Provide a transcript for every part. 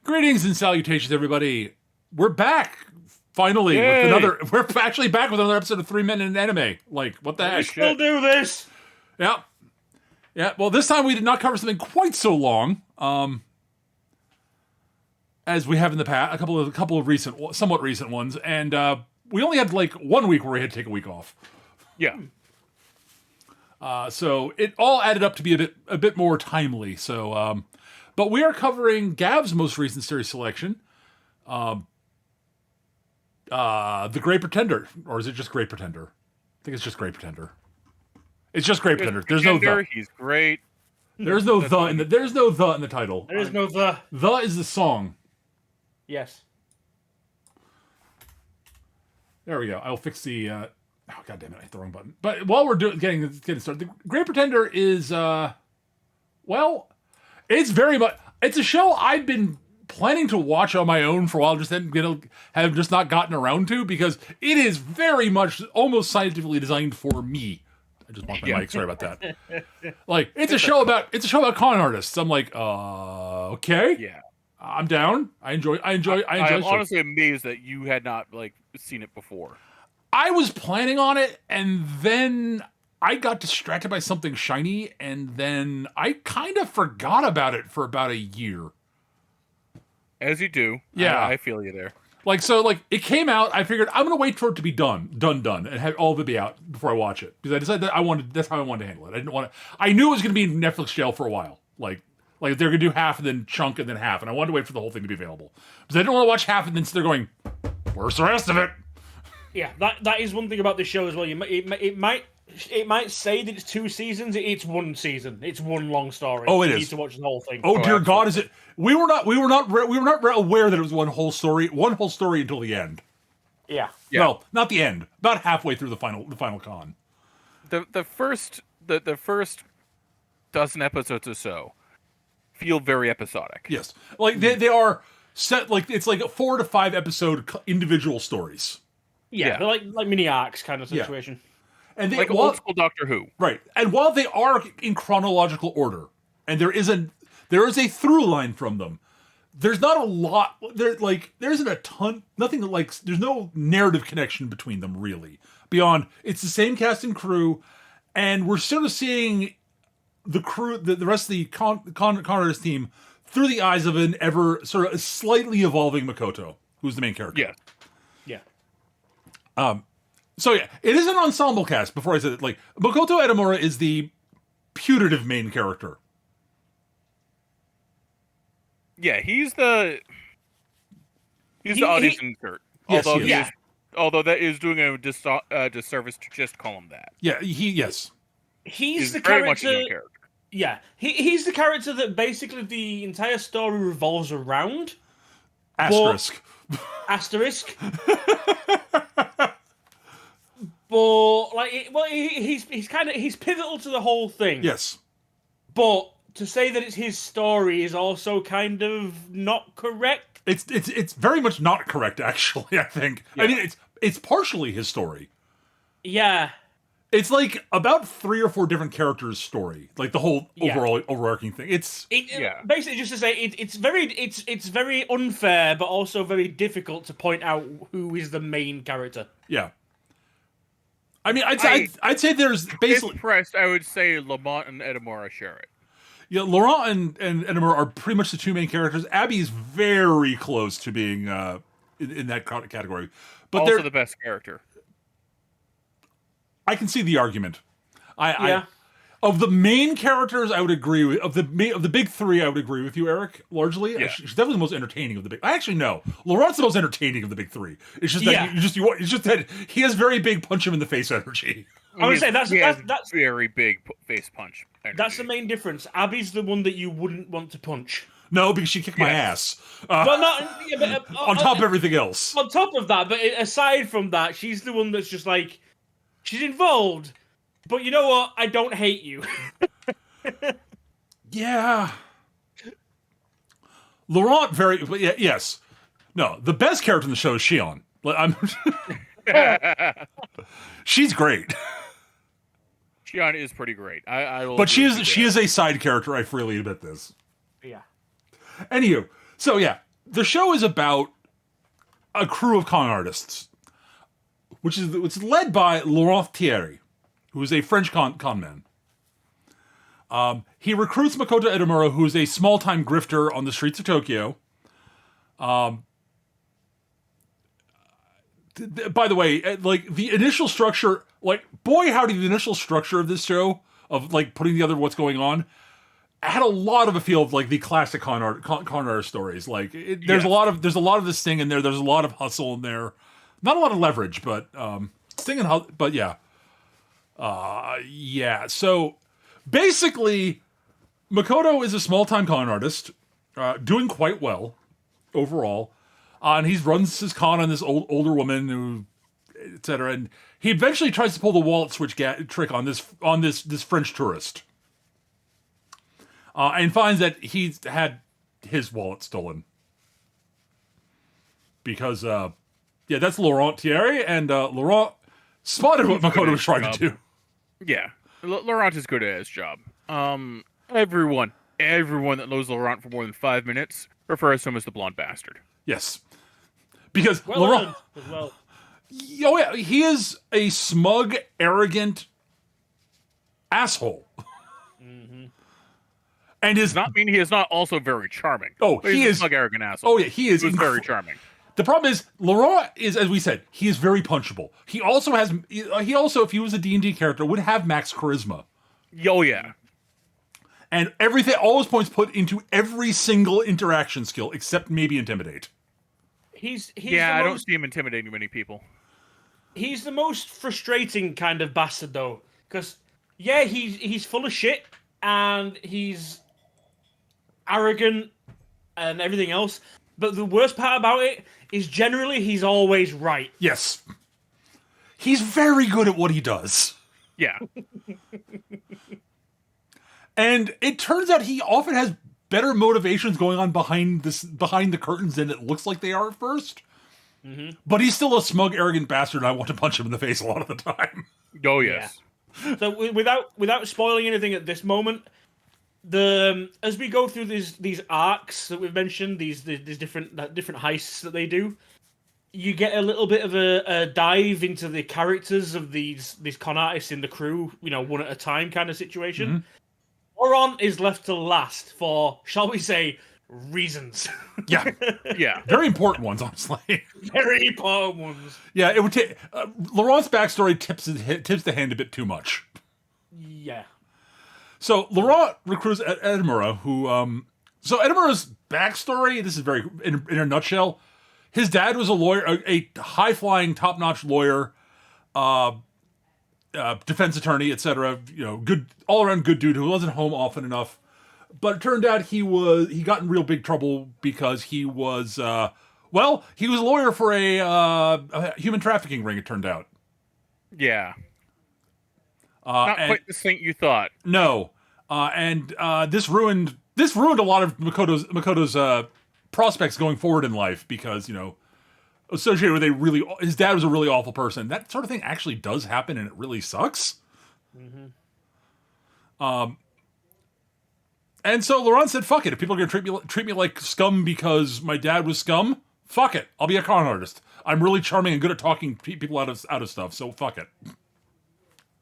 Greetings and salutations, everybody. We're back finally Yay. with another. We're actually back with another episode of 3 Men in Anime. Like, what the Holy heck? shit. We'll do this. Yeah, yeah. Well, this time we did not cover something quite so long, as we have in the past. A couple of recent, somewhat recent ones, and we only had like 1 week where we had to take a week off. Yeah. So it all added up to be a bit more timely. So, but we are covering Gav's most recent series selection, The Great Pretender, or is it just Great Pretender? I think it's just Great Pretender. It's just Great Pretender. There's no the. He's great. There's no the in the. There's no the in the title. There is no the. The is the song. Yes. There we go. I'll fix the. Oh god damn it! I hit the wrong button. But while we're getting started, The Great Pretender is well, it's very much. It's a show I've been planning to watch on my own for a while, just have just not gotten around to because it is very much almost scientifically designed for me. I just marked my mic. Sorry about that. Like it's a show about con artists. I'm like, okay, Yeah. I'm down. I enjoy. I'm shows. honestly amazed that you had not seen it before. I was planning on it, and then I got distracted by something shiny, and then I kind of forgot about it for about a year. As you do. Yeah. I feel you there. It came out. I figured I'm gonna wait for it to be done, and have all of it be out before I watch it because I decided that that's how I wanted to handle it. I didn't want to. I knew it was gonna be in Netflix jail for a while. Like they're gonna do half and then chunk and then half, and I wanted to wait for the whole thing to be available because I didn't want to watch half and then sit there going, "Where's the rest of it?" Yeah, that is one thing about this show as well. It might say that it's 2 seasons. It's 1 season. It's one long story. Oh, it you is. need to watch the whole thing. Oh dear absolutely. God! Is it? We were not aware that it was one whole story until the end. Yeah. Yeah. No, not the end. About halfway through the final con. The first dozen episodes or so feel very episodic. Yes, like they are set like it's like a 4 to 5 episode individual stories, Yeah, Yeah. they're like mini arcs kind of Yeah. situation. and they Like old school Doctor Who. right. And while they are in chronological order, and there is a through line from them. There's not a lot. There isn't a ton. Nothing like there's no narrative connection between them really. Beyond it's the same cast and crew, and we're sort of seeing the crew, the rest of the con artist team through the eyes of an ever sort of slightly evolving Makoto, who's the main character. Yeah. Yeah. So yeah, it is an ensemble cast. Before I said it, like Makoto Edamura is the putative main character. Yeah, he's the He- audience he- insert. Yes, Although he is. he Yeah. is, although that is doing a disservice to just call him that. Yeah, yes. He's the very much his character. own character. Yeah, he's the character that basically the entire story revolves around. Asterisk. Asterisk. But he's pivotal to the whole thing. Yes. But to say that it's his story is also kind of not correct. It's very much not correct, actually. I think. I Yeah. mean, it's partially his story. Yeah. It's like about 3 or 4 different characters' story, like the whole Yeah. overarching thing. It's Yeah. Basically, just to say, it's very unfair, but also very difficult to point out who is the main character. yeah. I mean, I'd say there's basically Impressed, I would say Lamont and Edamura share it. yeah. Laurent and Edamura are pretty much the 2 main characters. Abby is very close to being in that category, but Also they're the best character. I can see the argument. Yeah. Of the main characters, I would agree with. Of the big 3, I would agree with you, Eric. Largely, Yeah. she's definitely the most entertaining of the big. I actually no, Laurent's the most entertaining of the big 3. It's just that Yeah. it's just that he has very big punch him in the face energy. I would say He has that's very big face punch. that's the energy. main difference. Abby's the one that you wouldn't want to punch. No, because she kicked my ass. Well, not yeah, but, On top of everything else. on top of that, but aside from that, she's the one that's just like she's involved. But you know what? I don't hate you. Yeah. Laurent but yeah, yes. No, the best character in the show is Shion. She's great. Shion is pretty great. I will But she agree with you is there. a side character, I freely admit this. Yeah. Anywho, so yeah, the show is about a crew of con artists, which is led by Laurent Thierry, who is a French con man. He recruits Makoto Edamura, who is a small-time grifter on the streets of Tokyo. By the way, like, the initial structure, like, boy howdy, the initial structure of this show, of, like, putting together what's going on, had a lot of a feel of, like, the classic con artist stories. Like, there's a lot of this thing in there. There's a lot of hustle in there. Not a lot of leverage, but yeah. Yeah. So basically, Makoto is a small-time con artist, doing quite well overall. And he runs his con on this older woman who, etc. And he eventually tries to pull the wallet switch trick on this French tourist, and finds that he's had his wallet stolen because, that's Laurent Thierry, and Laurent spotted what Makoto was trying to do. Yeah, Laurent is good at his job. Everyone that knows Laurent for more than 5 minutes refers to him as the blonde bastard. Yes. Because well Laurent, as well. Oh yeah, he is a smug, arrogant asshole. And Does not mean he is not also very charming. Oh, but he he's is a smug, arrogant asshole. Oh yeah, he is very charming. The problem is Laurent is, as we said, he is very punchable. He also has, if he was a D&D character, would have max charisma. Oh yeah. And all his points put into every single interaction skill except maybe intimidate. I don't see him intimidating many people. He's the most frustrating kind of bastard, though, because he's full of shit and he's arrogant and everything else. But the worst part about it is generally he's always right. Yes, he's very good at what he does. Yeah. And it turns out he often has better motivations going on behind the curtains than it looks like they are at first. Mm-hmm. But he's still a smug, arrogant bastard, and I want to punch him in the face a lot of the time. Oh, yes. Yeah. So without spoiling anything at this moment, as we go through these arcs that we've mentioned, these different heists that they do, you get a little bit of a dive into the characters of these con artists in the crew, one at a time kind of situation. Mm-hmm. Laurent is left to last for, shall we say, reasons. Yeah. Yeah. Very important ones, honestly. Very important ones. Yeah, it would take... Laurent's backstory tips the hand a bit too much. Yeah. So, Laurent recruits Edamura, who... So, Edamura's backstory, this is very... In a nutshell, his dad was a lawyer, a high-flying, top-notch lawyer, defense attorney, etc. Good, all-around good dude who wasn't home often enough. But it turned out he got in real big trouble because he was a lawyer for a human trafficking ring. It turned out. Yeah. Not quite the saint you thought. No, and this ruined a lot of Makoto's prospects going forward in life because associated with his dad was a really awful person. That sort of thing actually does happen, and it really sucks. Mm-hmm. And so Laurent said, fuck it. If people are going to treat me like scum because my dad was scum, fuck it. I'll be a con artist. I'm really charming and good at talking people out of stuff, so fuck it.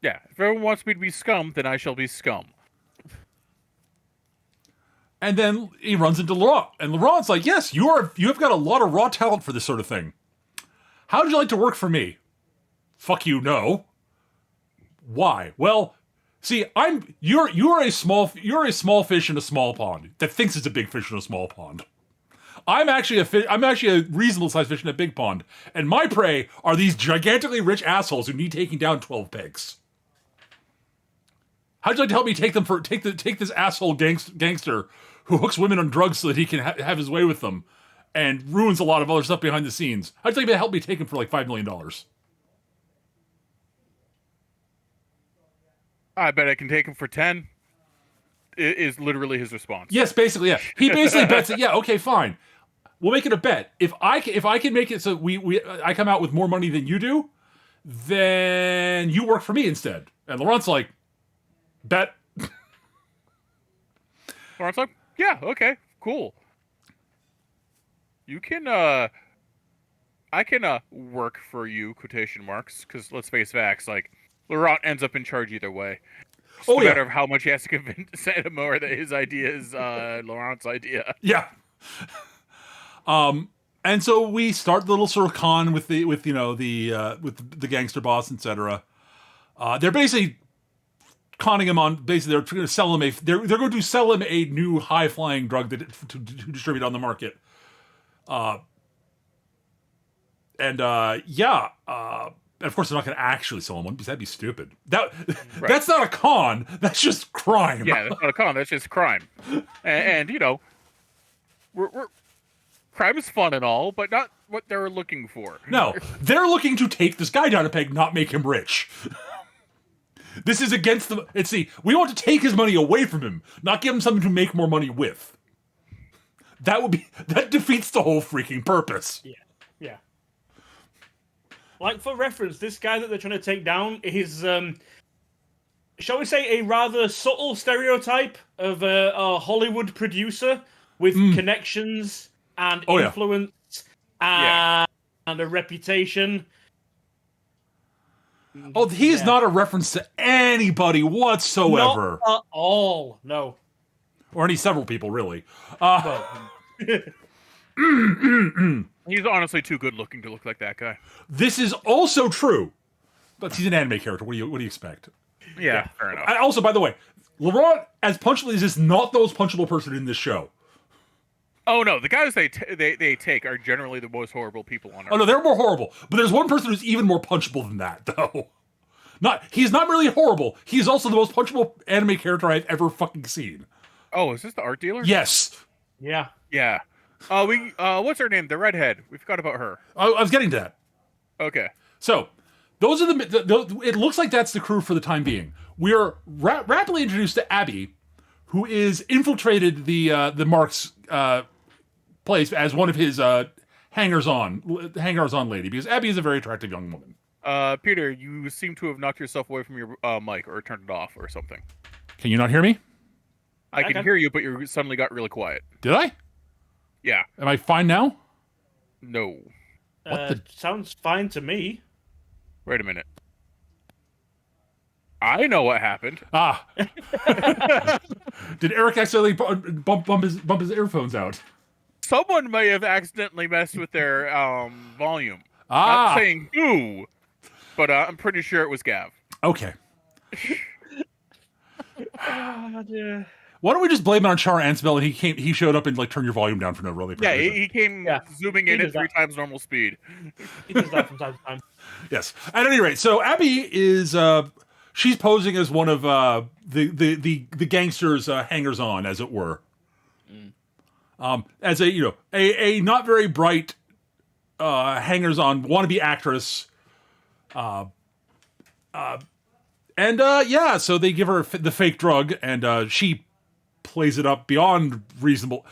Yeah, if everyone wants me to be scum, then I shall be scum. And then he runs into Laurent. And Laurent's like, yes, you have got a lot of raw talent for this sort of thing. How would you like to work for me? Fuck you, no. Why? Well... See, you're a small fish in a small pond that thinks it's a big fish in a small pond. I'm actually a reasonable sized fish in a big pond, and my prey are these gigantically rich assholes who need taking down 12 pigs. How'd you like to help me take this asshole gangster who hooks women on drugs so that he can have his way with them, and ruins a lot of other stuff behind the scenes? How'd you like to help me take him for like $5 million? I bet I can take him for 10. Is literally his response. Yes, basically, yeah. He basically bets it. Yeah, okay, fine. We'll make it a bet. If I can make it so I come out with more money than you do, then you work for me instead. And Laurent's like, bet. Laurent's like, yeah, okay, cool. you can I can work for you, quotation marks, because let's face facts, like Laurent ends up in charge either way. It's Oh, a yeah. matter of how much he has to convince Santamora that his idea is Laurent's idea. Yeah. And so we start the little sort of con with the gangster boss, etc. They're basically conning him on. Basically, they're going to sell him they're going to sell him a new high flying drug to distribute on the market. And of course, they're not going to actually sell him one because that'd be stupid. That's not a con. That's just crime. Yeah, that's not a con. That's just crime. And you know, we're crime is fun and all, but not what they're looking for. No, they're looking to take this guy down a peg, not make him rich. This is against the. We want to take his money away from him, not give him something to make more money with. That defeats the whole freaking purpose. Yeah. Like, for reference, this guy that they're trying to take down is, shall we say, a rather subtle stereotype of a Hollywood producer with connections and influence and a reputation. Oh, he is not a reference to anybody whatsoever. Not at all, no. Or several people, really. He's honestly too good looking to look like that guy. This is also true. But he's an anime character. What do you expect? Yeah, fair enough. Also, by the way, Laurent, as punchable as is not the most punchable person in this show. Oh no, the guys they take are generally the most horrible people on Earth. Oh no, they're more horrible. But there's one person who's even more punchable than that, though. He's not really horrible. He's also the most punchable anime character I've ever fucking seen. Oh, is this the art dealer? Yes. Yeah. Yeah. What's her name? The redhead. We forgot about her. I was getting to that. Okay. So, those are it looks like that's the crew for the time being. We are rapidly introduced to Abby, who is infiltrated the Mark's place as one of his hangers-on lady, because Abby is a very attractive young woman. Peter, you seem to have knocked yourself away from your mic or turned it off or something. Can you not hear me? I can hear you, but you suddenly got really quiet. Did I? Yeah. Am I fine now? No. Sounds fine to me. Wait a minute. I know what happened. Did Eric accidentally bump his earphones out? Someone may have accidentally messed with their volume. Ah. Not saying who, but I'm pretty sure it was Gav. Okay. Yeah. Why don't we just blame it on Char Ansbell and he showed up and turned your volume down for no really Yeah, reason. he came zooming in at 3 times normal speed. He does that from time to time. Yes. At any rate, so Abby is she's posing as one of the gangsters hangers on, as it were. As a not very bright hangers on wannabe actress. So they give her the fake drug and she plays it up beyond what.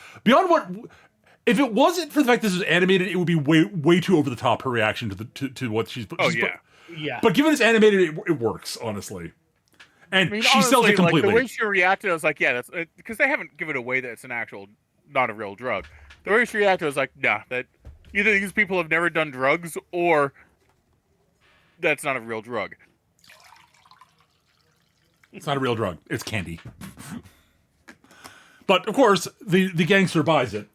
If it wasn't for the fact this is animated, it would be way too over the top, her reaction to what she's. Yeah. But given it's animated, it works, honestly. And she sells it completely. Like, the way she reacted, I was like, yeah, that's because they haven't given away that it's an actual, not a real drug. The way she reacted, I was like, nah, that either these people have never done drugs or that's not a real drug. It's not a real drug. It's candy. But of course, the gangster buys it,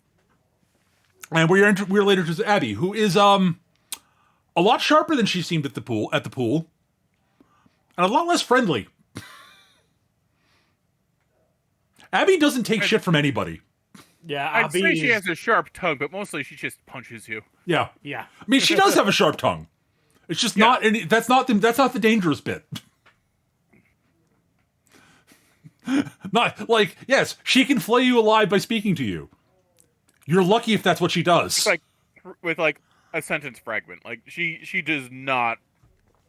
and we're later to Abby, who is a lot sharper than she seemed at the pool, and a lot less friendly. Abby doesn't take shit from anybody. Yeah, I'd say she has a sharp tongue, but mostly she just punches you. Yeah. Yeah. I mean, she does have a sharp tongue. It's just not. That's not the dangerous bit. Not like, yes, she can flay you alive by speaking to you. You're lucky if that's what she does. With a sentence fragment. Like she does not.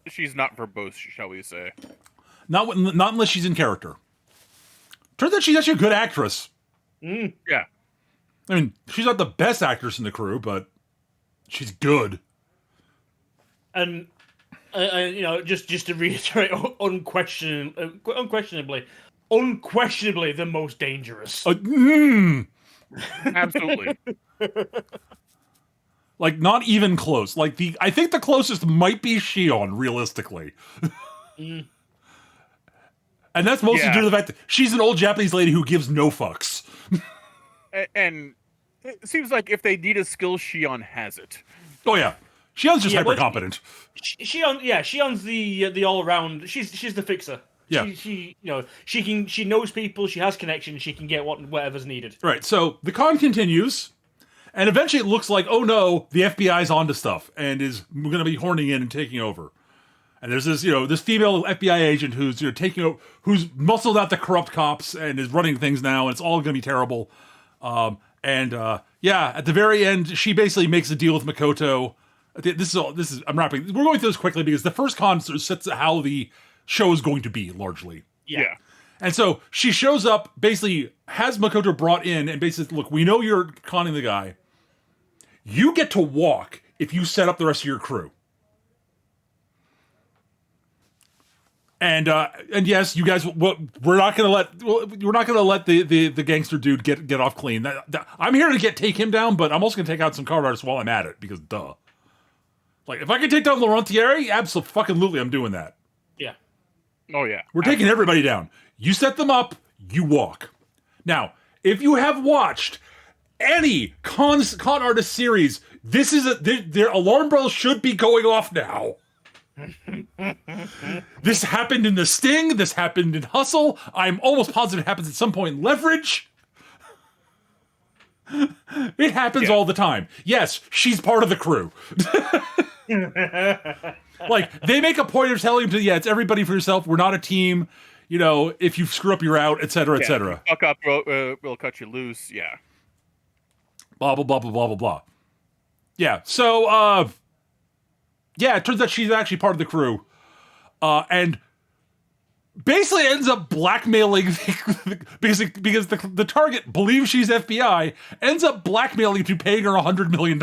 She's not verbose, shall we say? Not unless she's in character. Turns out she's actually a good actress. Yeah. I mean, she's not the best actress in the crew, but she's good. And just to reiterate, unquestionably the most dangerous. Absolutely. Like, not even close. Like, I think the closest might be Shion, realistically. And that's mostly due to the fact that she's an old Japanese lady who gives no fucks. And it seems like if they need a skill, Shion has it. Oh, yeah. Shion's just hyper competent. Shion's the all round. She's the fixer. Yeah. She knows people. She has connections. She can get whatever's needed. Right. So the con continues, and eventually it looks like, oh no, the FBI's onto stuff and is going to be horning in and taking over. And there's this, this female FBI agent who's taking over, who's muscled out the corrupt cops and is running things now, and it's all going to be terrible. At the very end, she basically makes a deal with Makoto. I'm wrapping. We're going through this quickly because the first con sets how the show is going to be largely. Yeah. And so she shows up, basically has Makoto brought in, and basically, look, we know you're conning the guy. You get to walk if you set up the rest of your crew. And yes, you guys, we're not gonna let the gangster dude get off clean. I'm here to take him down, but I'm also gonna take out some card artists while I'm at it because duh. Like, if I can take down Laurent Thierry, absolutely, I'm doing that. Yeah. Oh, yeah. We're taking everybody down. You set them up, you walk. Now, if you have watched any con artist series, their alarm bells should be going off now. This happened in The Sting. This happened in Hustle. I'm almost positive it happens at some point in Leverage. It happens all the time. Yes, she's part of the crew. Like, they make a point of telling him it's everybody for yourself. We're not a team. If you screw up, you're out, etc., etc. Fuck up, we'll cut you loose. Yeah. Blah, blah, blah, blah, blah, blah, blah. Yeah, so, it turns out she's actually part of the crew. And basically ends up blackmailing because the target believes she's FBI, ends up blackmailing to paying her $100 million.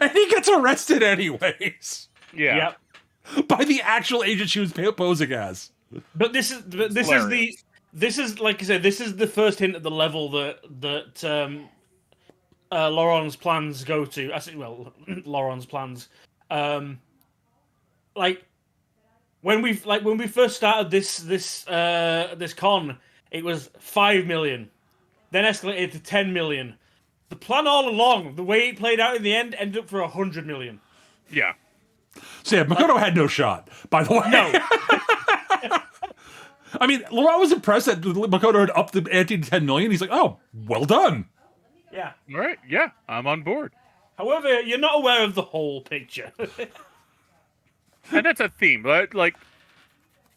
And he gets arrested anyways. Yeah. Yep. By the actual agent she was posing as. But this is like I said, this is the first hint at the level that Laurent's plans go to. Laurent's plans. When we first started this con, it was 5 million, then escalated to 10 million. The plan all along, the way it played out in the end, ended up for 100 million. Yeah. So yeah, Makoto had no shot, by the way. No. I mean, Laurent was impressed that Makoto had upped the ante to 10 million. He's like, oh, well done. Yeah. All right. Yeah, I'm on board. However, you're not aware of the whole picture. And that's a theme. Like,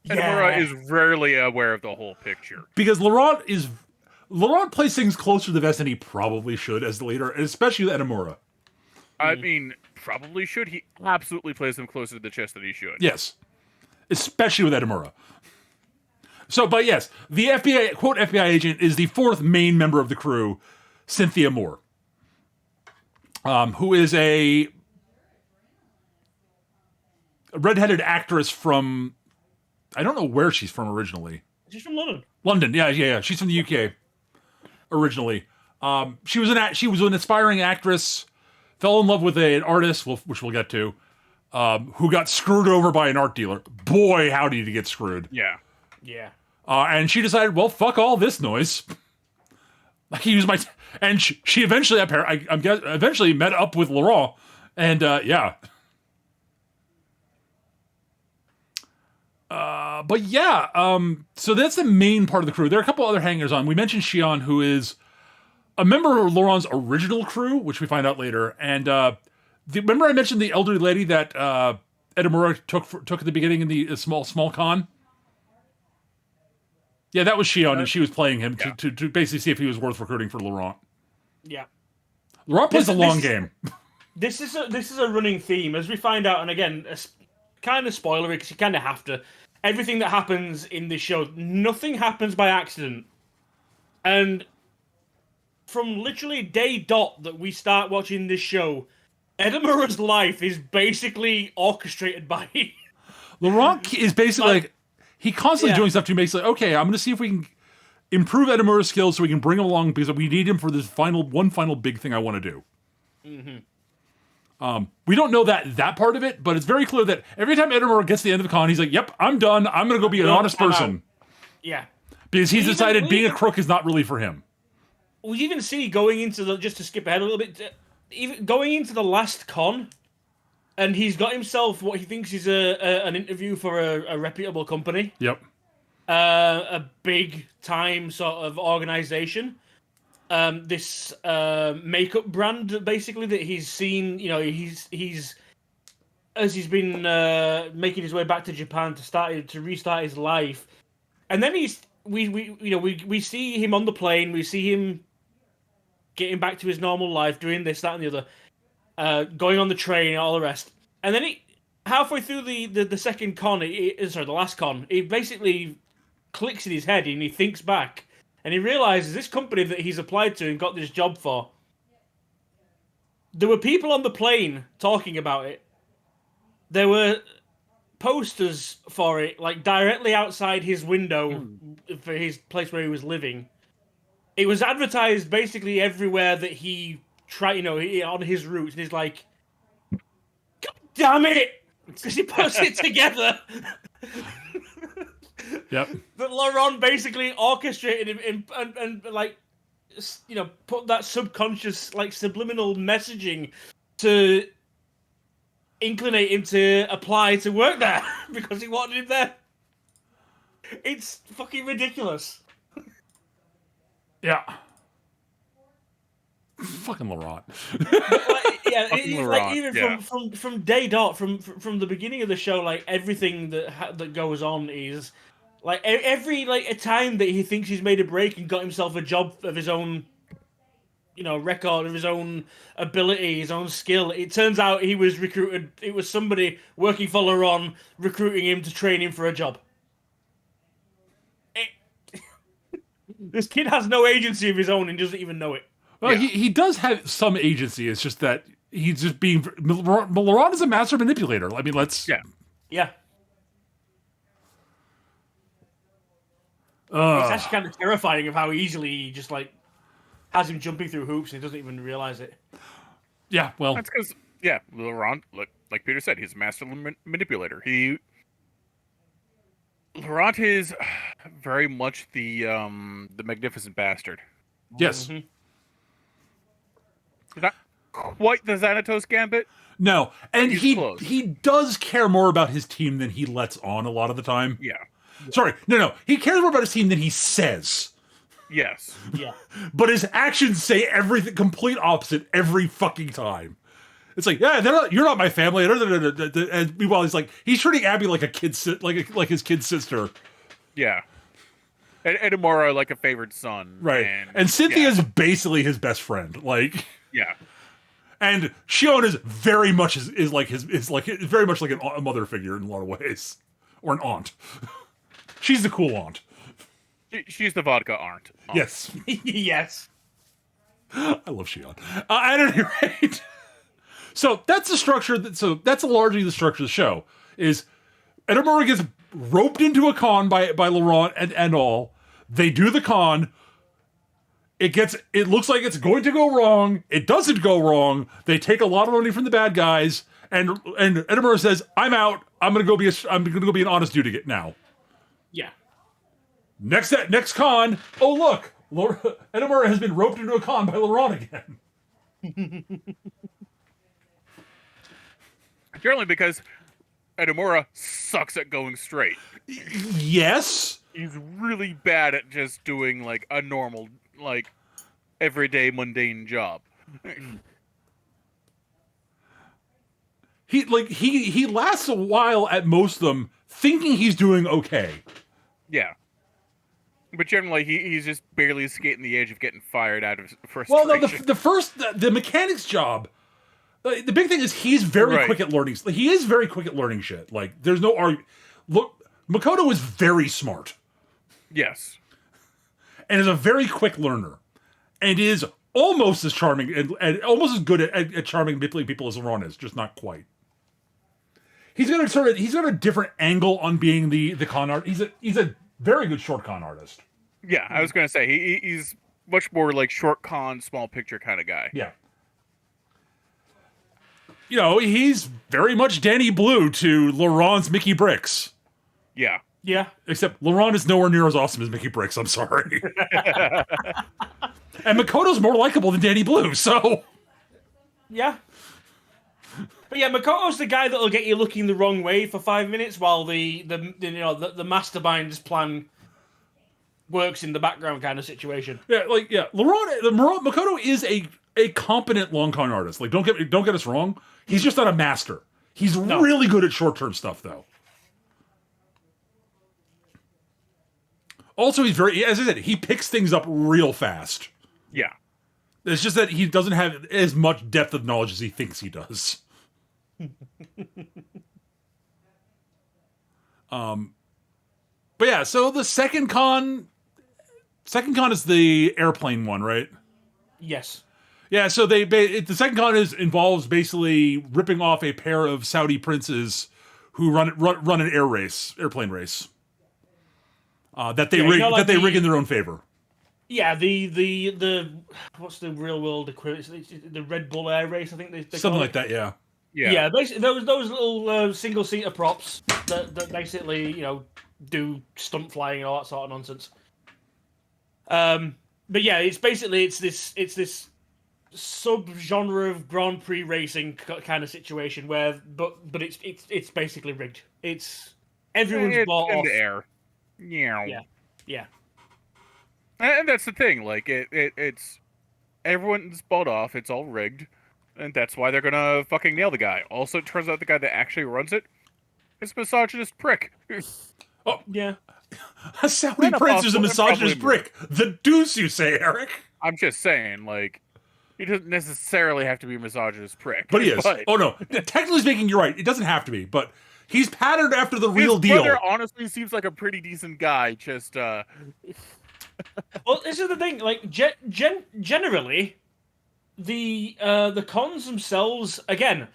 Edamura is rarely aware of the whole picture. Because Laurent plays things closer to the vest than he probably should as the leader, and especially with Edamura. I mean, probably should. He absolutely plays them closer to the chest than he should. Yes. Especially with Edamura. So, but yes, the FBI, quote, FBI agent is the fourth main member of the crew, Cynthia Moore. Who is a redheaded actress from, I don't know where she's from originally. She's from London. London, yeah. She's from the UK originally. She was an aspiring actress, fell in love with an artist, which we'll get to, who got screwed over by an art dealer. Boy, howdy did he get screwed. Yeah. Yeah. And she decided, well, fuck all this noise. I can use and she eventually, eventually met up with Laurent, and yeah. But yeah, so that's the main part of the crew. There are a couple other hangers on. We mentioned Shion, who is a member of Laurent's original crew, which we find out later. And remember I mentioned the elderly lady that Edamura took at the beginning in the small con? Yeah, that was Shion, and she was playing him to basically see if he was worth recruiting for Laurent. Yeah. Laurent plays a long game. This is a running theme, as we find out, and again, kind of spoilery because you kind of have to. Everything that happens in this show, nothing happens by accident, and from literally day dot that we start watching this show, Edamura's life is basically orchestrated by Laurent is basically like he constantly doing stuff to make like, okay, I'm going to see if we can improve Edamura's skills so we can bring him along because we need him for this final big thing I want to do. We don't know that part of it, but it's very clear that every time Edamura gets to the end of the con, he's like, "Yep, I'm done. I'm going to go be an honest person." Yeah. Because he's Even- decided being a even- crook is not really for him. We even see going into just to skip ahead a little bit, even going into the last con, and he's got himself what he thinks is an interview for a reputable company, Yep. a big time sort of organization. This makeup brand basically that he's seen. You know, he's as he's been making his way back to Japan to restart his life, and then we see him on the plane. We see him getting back to his normal life, doing this, that, and the other, going on the train, and all the rest. And then halfway through the second con, the last con, he basically clicks in his head and he thinks back, and he realizes this company that he's applied to and got this job for. There were people on the plane talking about it. There were posters for it, like directly outside his window for his place where he was living. It was advertised basically everywhere that he tried, on his routes, and he's like, "God damn it!" Because he puts it together. Yep. That Laurent basically orchestrated him and put that subconscious, like, subliminal messaging to inclinate him to apply to work there because he wanted him there. It's fucking ridiculous. Yeah. Fucking Laurent. From day dot, from the beginning of the show, like everything that goes on is like every a time that he thinks he's made a break and got himself a job of his own, record of his own ability, his own skill. It turns out he was recruited. It was somebody working for Laurent recruiting him to train him for a job. This kid has no agency of his own and doesn't even know it. Well, he does have some agency. It's just that he's just being... Laurent is a master manipulator. I mean, let's... Yeah. It's actually kind of terrifying of how easily he just, has him jumping through hoops and he doesn't even realize it. Yeah, well... That's because, Laurent, like Peter said, he's a master manipulator. Laurent is very much the magnificent bastard. Yes. Mm-hmm. Not quite the Xanatos Gambit. No, and He's he does care more about his team than he lets on a lot of the time. Yeah. Sorry, no. He cares more about his team than he says. Yes. Yeah. But his actions say everything complete opposite every fucking time. It's like, you're not my family. And meanwhile, he's treating Abby like a kid, like his kid sister. Yeah. And Edamura like a favored son. Right. And Cynthia's basically his best friend. Yeah. And Shion is very much very much like a mother figure in a lot of ways, or an aunt. She's the cool aunt. She's the vodka aunt. Yes. Yes. I love Shion. At any rate, so that's the structure. That's largely the structure of the show. Is Edamura gets roped into a con by Laurent and all. They do the con. It looks like it's going to go wrong. It doesn't go wrong. They take a lot of money from the bad guys, and Edamura says, "I'm out. I'm gonna go be an honest dude again now." Yeah. Next con. Oh look, Edamura has been roped into a con by Laurent again. Generally because Edamura sucks at going straight. Yes. He's really bad at just doing a normal, everyday mundane job. He lasts a while at most of them, thinking he's doing okay. Yeah. But generally, he's just barely skating the edge of getting fired out of frustration. Well, no, the mechanic's job. The big thing is he's very quick at learning. He is very quick at learning shit. There's no argument. Look, Makoto is very smart. Yes. And is a very quick learner. And is almost as charming and almost as good at charming manipulating people as Laurent is, just not quite. He's got a different angle on being the con art. He's a very good short con artist. Yeah, I was going to say he's much more short con, small picture kind of guy. Yeah. you know, he's very much Danny Blue to Laurent's Mickey Bricks. Yeah. Yeah. Except Laurent is nowhere near as awesome as Mickey Bricks, I'm sorry. And Makoto's more likable than Danny Blue, so... Yeah. But yeah, Makoto's the guy that'll get you looking the wrong way for 5 minutes while the mastermind's plan works in the background kind of situation. Yeah, like, yeah, Makoto is a competent long con artist. Like, don't get us wrong. He's just not a master. He's really good at short-term stuff, though. Also, he's very, as I said, he picks things up real fast. Yeah. It's just that he doesn't have as much depth of knowledge as he thinks he does. But yeah, so the second con is the airplane one, right? Yes. Yeah, so the second con involves basically ripping off a pair of Saudi princes who run an airplane race. That they rig in their own favor. Yeah, the what's the real world equivalent? It's the Red Bull Air Race, I think they Something call like it. that, yeah. Yeah, basically those little single seater props that basically do stunt flying and all that sort of nonsense. But yeah, it's this sub genre of Grand Prix racing kind of situation where, but it's basically rigged. It's everyone's bought in off. the air. Yeah. Yeah. And that's the thing. Like it's everyone's bought off. It's all rigged, and that's why they're gonna fucking nail the guy. Also, it turns out the guy that actually runs it is a misogynist prick. Oh yeah. A Saudi prince is a misogynist prick. The deuce, you say, Eric? I'm just saying, like, he doesn't necessarily have to be a misogynist prick. But he is. Oh no, technically speaking, you're right. It doesn't have to be, but he's patterned after the real deal. His brother honestly seems like a pretty decent guy. Just Well, this is the thing. Like, generally, the cons themselves, again,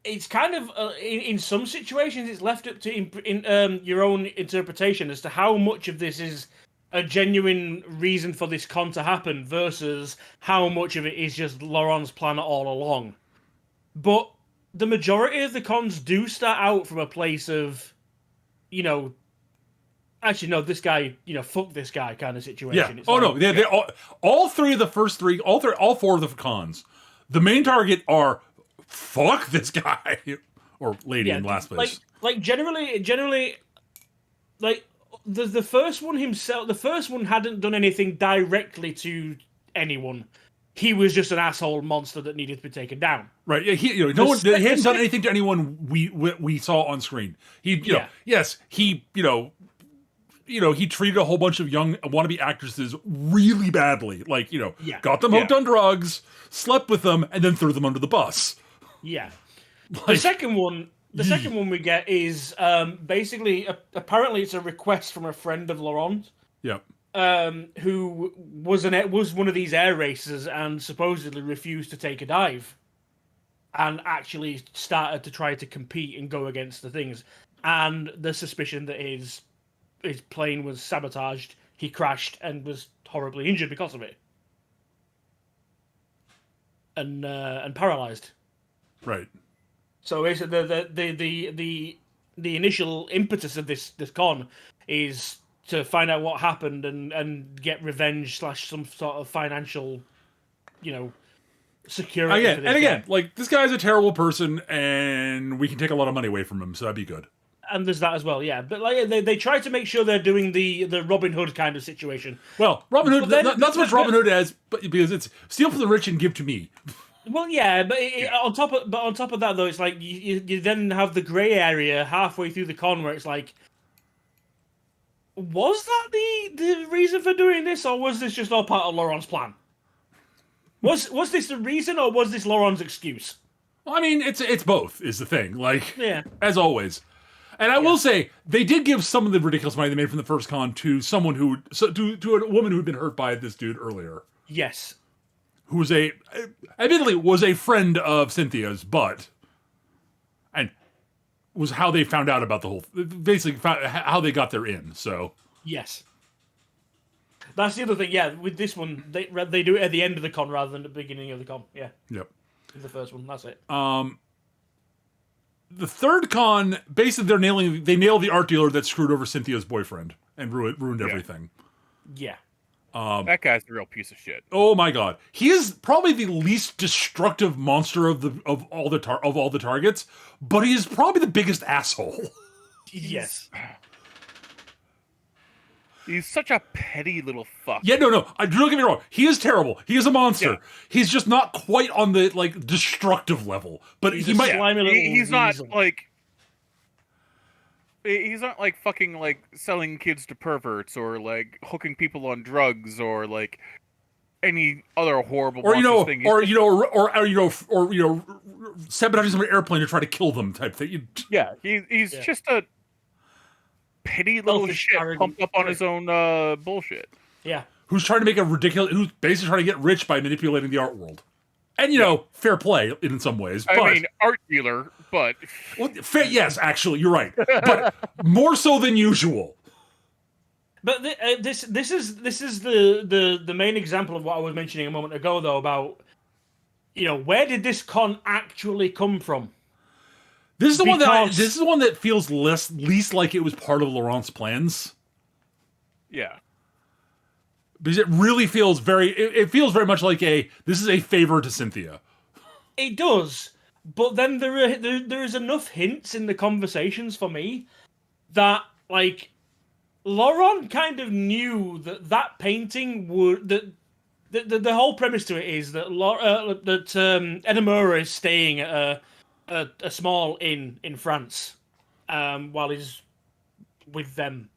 it's kind of in some situations it's left up to your own interpretation as to how much of this is a genuine reason for this con to happen versus how much of it is just Laurent's plan all along. But the majority of the cons do start out from a place of, actually, no, this guy, fuck this guy kind of situation. Yeah. It's no, they all three of the first three, all four of the cons, the main target are fuck this guy or lady in last place. Like generally, like the first one himself, the first one hadn't done anything directly to anyone. He was just an asshole monster that needed to be taken down. Right. Yeah. He hadn't done anything to anyone we saw on screen. Yes, he treated a whole bunch of young wannabe actresses really badly. Like, got them hooked on drugs, slept with them, and then threw them under the bus. Yeah. Like, the second one we get is basically apparently it's a request from a friend of Laurent. Yep. Who was one of these air racers and supposedly refused to take a dive, and actually started to try to compete and go against the things. And the suspicion that his plane was sabotaged, he crashed and was horribly injured because of it, and paralyzed. Right. So basically, the initial impetus of this con is to find out what happened and get revenge / some sort of financial, security. Again, like, this guy's a terrible person, and we can take a lot of money away from him, so that'd be good. And there's that as well, yeah. But like they try to make sure they're doing the Robin Hood kind of situation. Well, Robin Hood, not so much Robin Hood as, but because it's steal from the rich and give to me. Well, yeah, but on top of that though, it's like you then have the grey area halfway through the con where it's like, was that the reason for doing this, or was this just all part of Laurent's plan? Was this the reason, or was this Laurent's excuse? Well, I mean, it's both is the thing. Like, yeah, as always. And I will say, they did give some of the ridiculous money they made from the first con to someone to a woman who had been hurt by this dude earlier. Yes. Who admittedly was a friend of Cynthia's, and was how they found out about the whole, basically how they got their in, so. Yes. That's the other thing, yeah, with this one, they do it at the end of the con rather than the beginning of the con, yeah. Yep. The first one, that's it. the third con, basically they nail the art dealer that screwed over Cynthia's boyfriend and ruined everything. Yeah. That guy's the real piece of shit. Oh my god, he is probably the least destructive monster of all the targets, but he is probably the biggest asshole. Yes. He's such a petty little fuck. Yeah, no, don't get me wrong. He is terrible. He is a monster. Yeah. He's just not quite on the like destructive level. But He's he a might. slimy little He's not weasel. like. He's not like fucking like selling kids to perverts or like hooking people on drugs or like any other horrible Or thing. or sabotaging some airplane to try to kill them type thing. Yeah, he's just a petty little Selfish, shit arrogant pumped up on prick. his own bullshit. Yeah. Who's trying to make who's basically trying to get rich by manipulating the art world. And fair play in some ways. I but, mean, art dealer, but well, yes, actually, you're right. But more so than usual. But this is the main example of what I was mentioning a moment ago, though, about where did this con actually come from? This is the one that feels least like it was part of Laurent's plans. yeah. Because it really feels it feels very much like this is a favor to Cynthia. It does, but then there is enough hints in the conversations for me that like Laurent kind of knew that painting would the whole premise to it is that Edamura is staying at a small inn in France while he's with them.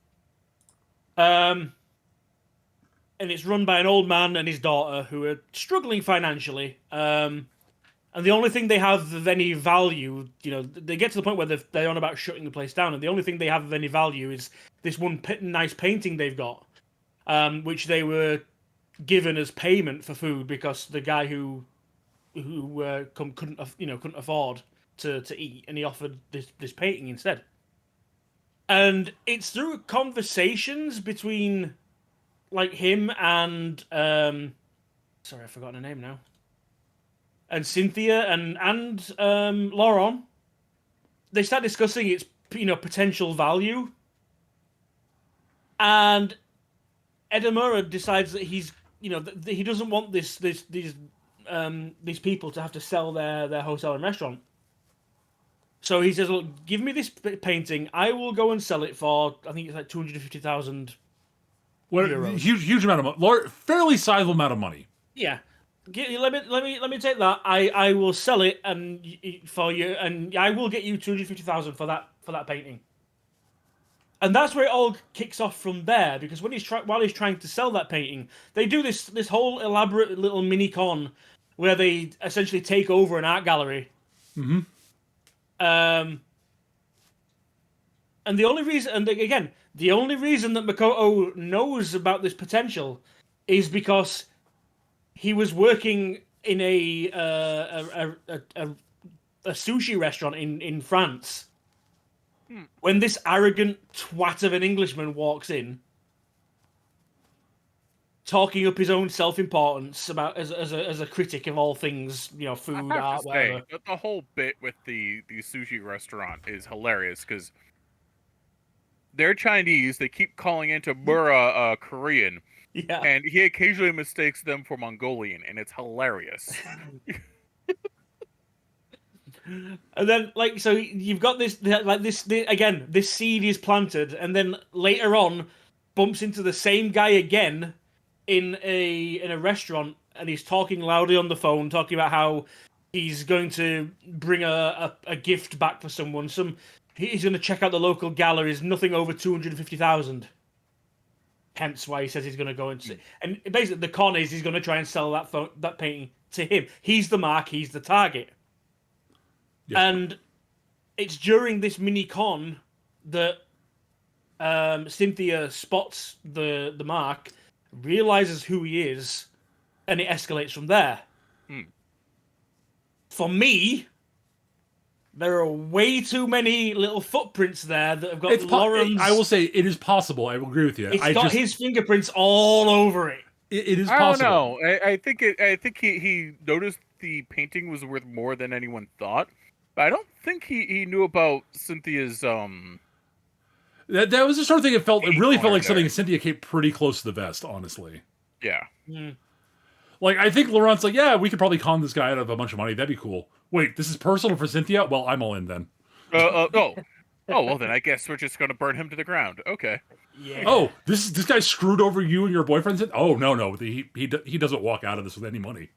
And it's run by an old man and his daughter who are struggling financially. And the only thing they have of any value, they get to the point where they're on about shutting the place down, and the only thing they have of any value is this one nice painting they've got, which they were given as payment for food because the guy who couldn't afford to eat, and he offered this painting instead. And it's through conversations between like him and sorry, I've forgotten her name now. And Cynthia and Laurent, they start discussing its potential value. And Edamura decides that he's that he doesn't want these people to have to sell their hotel and restaurant. So he says, "Look, give me this painting. I will go and sell it for I think it's like 250,000 euros. Huge amount of money, fairly sizable amount of money. Yeah, let me take that. I will sell it for you, and I will get you 250,000 for that painting." And that's where it all kicks off from there, because when while he's trying to sell that painting, they do this whole elaborate little mini con where they essentially take over an art gallery. Mm-hmm. And the only reason that Makoto knows about this potential is because he was working in a sushi restaurant in France when this arrogant twat of an Englishman walks in, talking up his own self-importance about as a critic of all things, food, I have art, to whatever. say, the whole bit with the sushi restaurant is hilarious because they're Chinese. They keep calling into Mura Korean, Yeah. and he occasionally mistakes them for Mongolian, and it's hilarious. And then, so you've got this seed is planted, and then later on, bumps into the same guy again in a restaurant, and he's talking loudly on the phone, talking about how he's going to bring a gift back for someone. He's going to check out the local galleries, nothing over 250,000. Hence why he says he's going to go and see. And basically, the con is he's going to try and sell that painting to him. He's the mark. He's the target. Yes. And it's during this mini con that Cynthia spots the mark, realizes who he is, and it escalates from there. For me, there are way too many little footprints there that have got Laurent's... I will say it is possible. I will agree with you. It's got his fingerprints all over it. It is possible. I don't know. I think he noticed the painting was worth more than anyone thought, I don't think he knew about Cynthia's That was the sort of thing it really felt corner like something there. Cynthia came pretty close to the vest, honestly. yeah. Like, I think Laurent's like, yeah, we could probably con this guy out of a bunch of money. That'd be cool. Wait, this is personal for Cynthia? Well, I'm all in then. Oh well then I guess we're just gonna burn him to the ground. Okay. Yeah. Oh, this guy screwed over you and your boyfriend? Oh, no. He doesn't walk out of this with any money.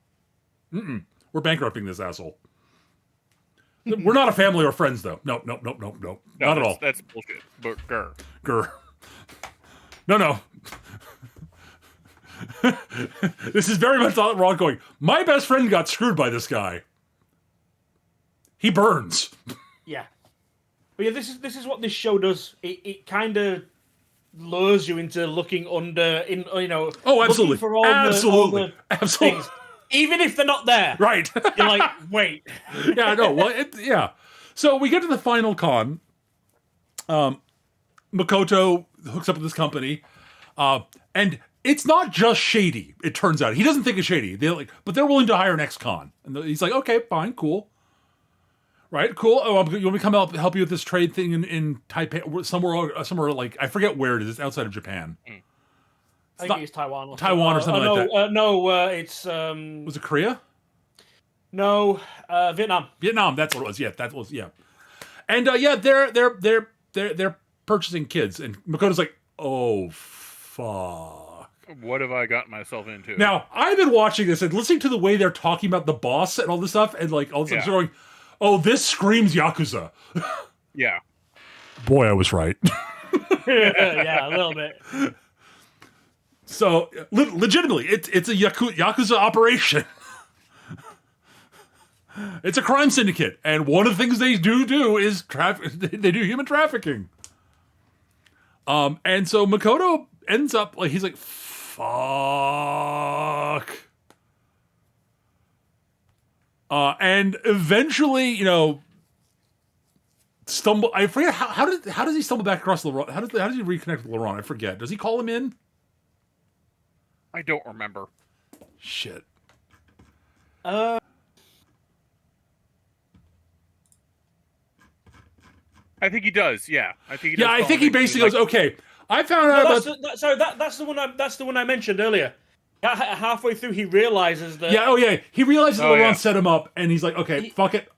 We're bankrupting this asshole. We're not a family or friends, though. No. No, Not at all. That's bullshit. But Grr. No. This is very much Ron going, my best friend got screwed by this guy. He burns. Yeah. But yeah, this is what this show does. It kind of lures you into looking under, Oh, absolutely. looking for all Absolutely. the Absolutely. things, even if they're not there. Right. You're like, wait. Yeah, no. Well, yeah. So we get to the final con. Makoto hooks up with this company, and it's not just shady. It turns out he doesn't think it's shady. But they're willing to hire an ex-con, and he's like, okay, fine, cool, right, cool. Oh, you want me to come help you with this trade thing in Taipei, somewhere like I forget where it is. It's outside of Japan. I think it's Taiwan. Or Taiwan or something like that. No, it's Was it Korea? no, Vietnam. Vietnam. That's what it was. Yeah, that was yeah. And yeah, they're purchasing kids, and Makoto's like, oh fuck. what have I gotten myself into? Now, I've been watching this and listening to the way they're talking about the boss and all this stuff, and like all this stuff, going, oh, this screams Yakuza. Yeah. Boy, I was right. Yeah, a little bit. So, legitimately, it's a Yakuza operation. It's a crime syndicate, and one of the things they do is they do human trafficking. And so Makoto ends up like he's like, fuck. And eventually, stumble. I forget how does he stumble back across Laurent? How does he reconnect with Laurent? I forget. Does he call him in? I don't remember. Shit. I think he does. Yeah, I think he. Yeah, does I call think him he in. He's basically goes, okay. I found out about. That's the one I mentioned earlier. Halfway through, he realizes that. Yeah, oh yeah. He realizes that Oh, Laurent yeah. set him up, and he's like, okay, fuck it.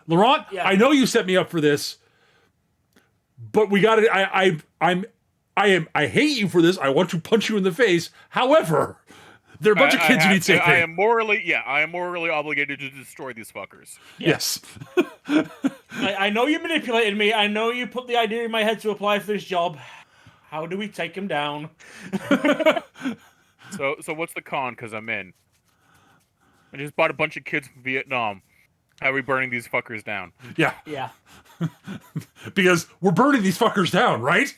Laurent, Yeah. I know you set me up for this, but we got it. I hate you for this. I want to punch you in the face. However, there are a bunch of kids who need saving. I am morally obligated to destroy these fuckers. Yes. I know you manipulated me. I know you put the idea in my head to apply for this job. How do we take him down? So what's the con? Because I'm in. I just bought a bunch of kids from Vietnam. How are we burning these fuckers down? Yeah. Yeah. Because we're burning these fuckers down, right?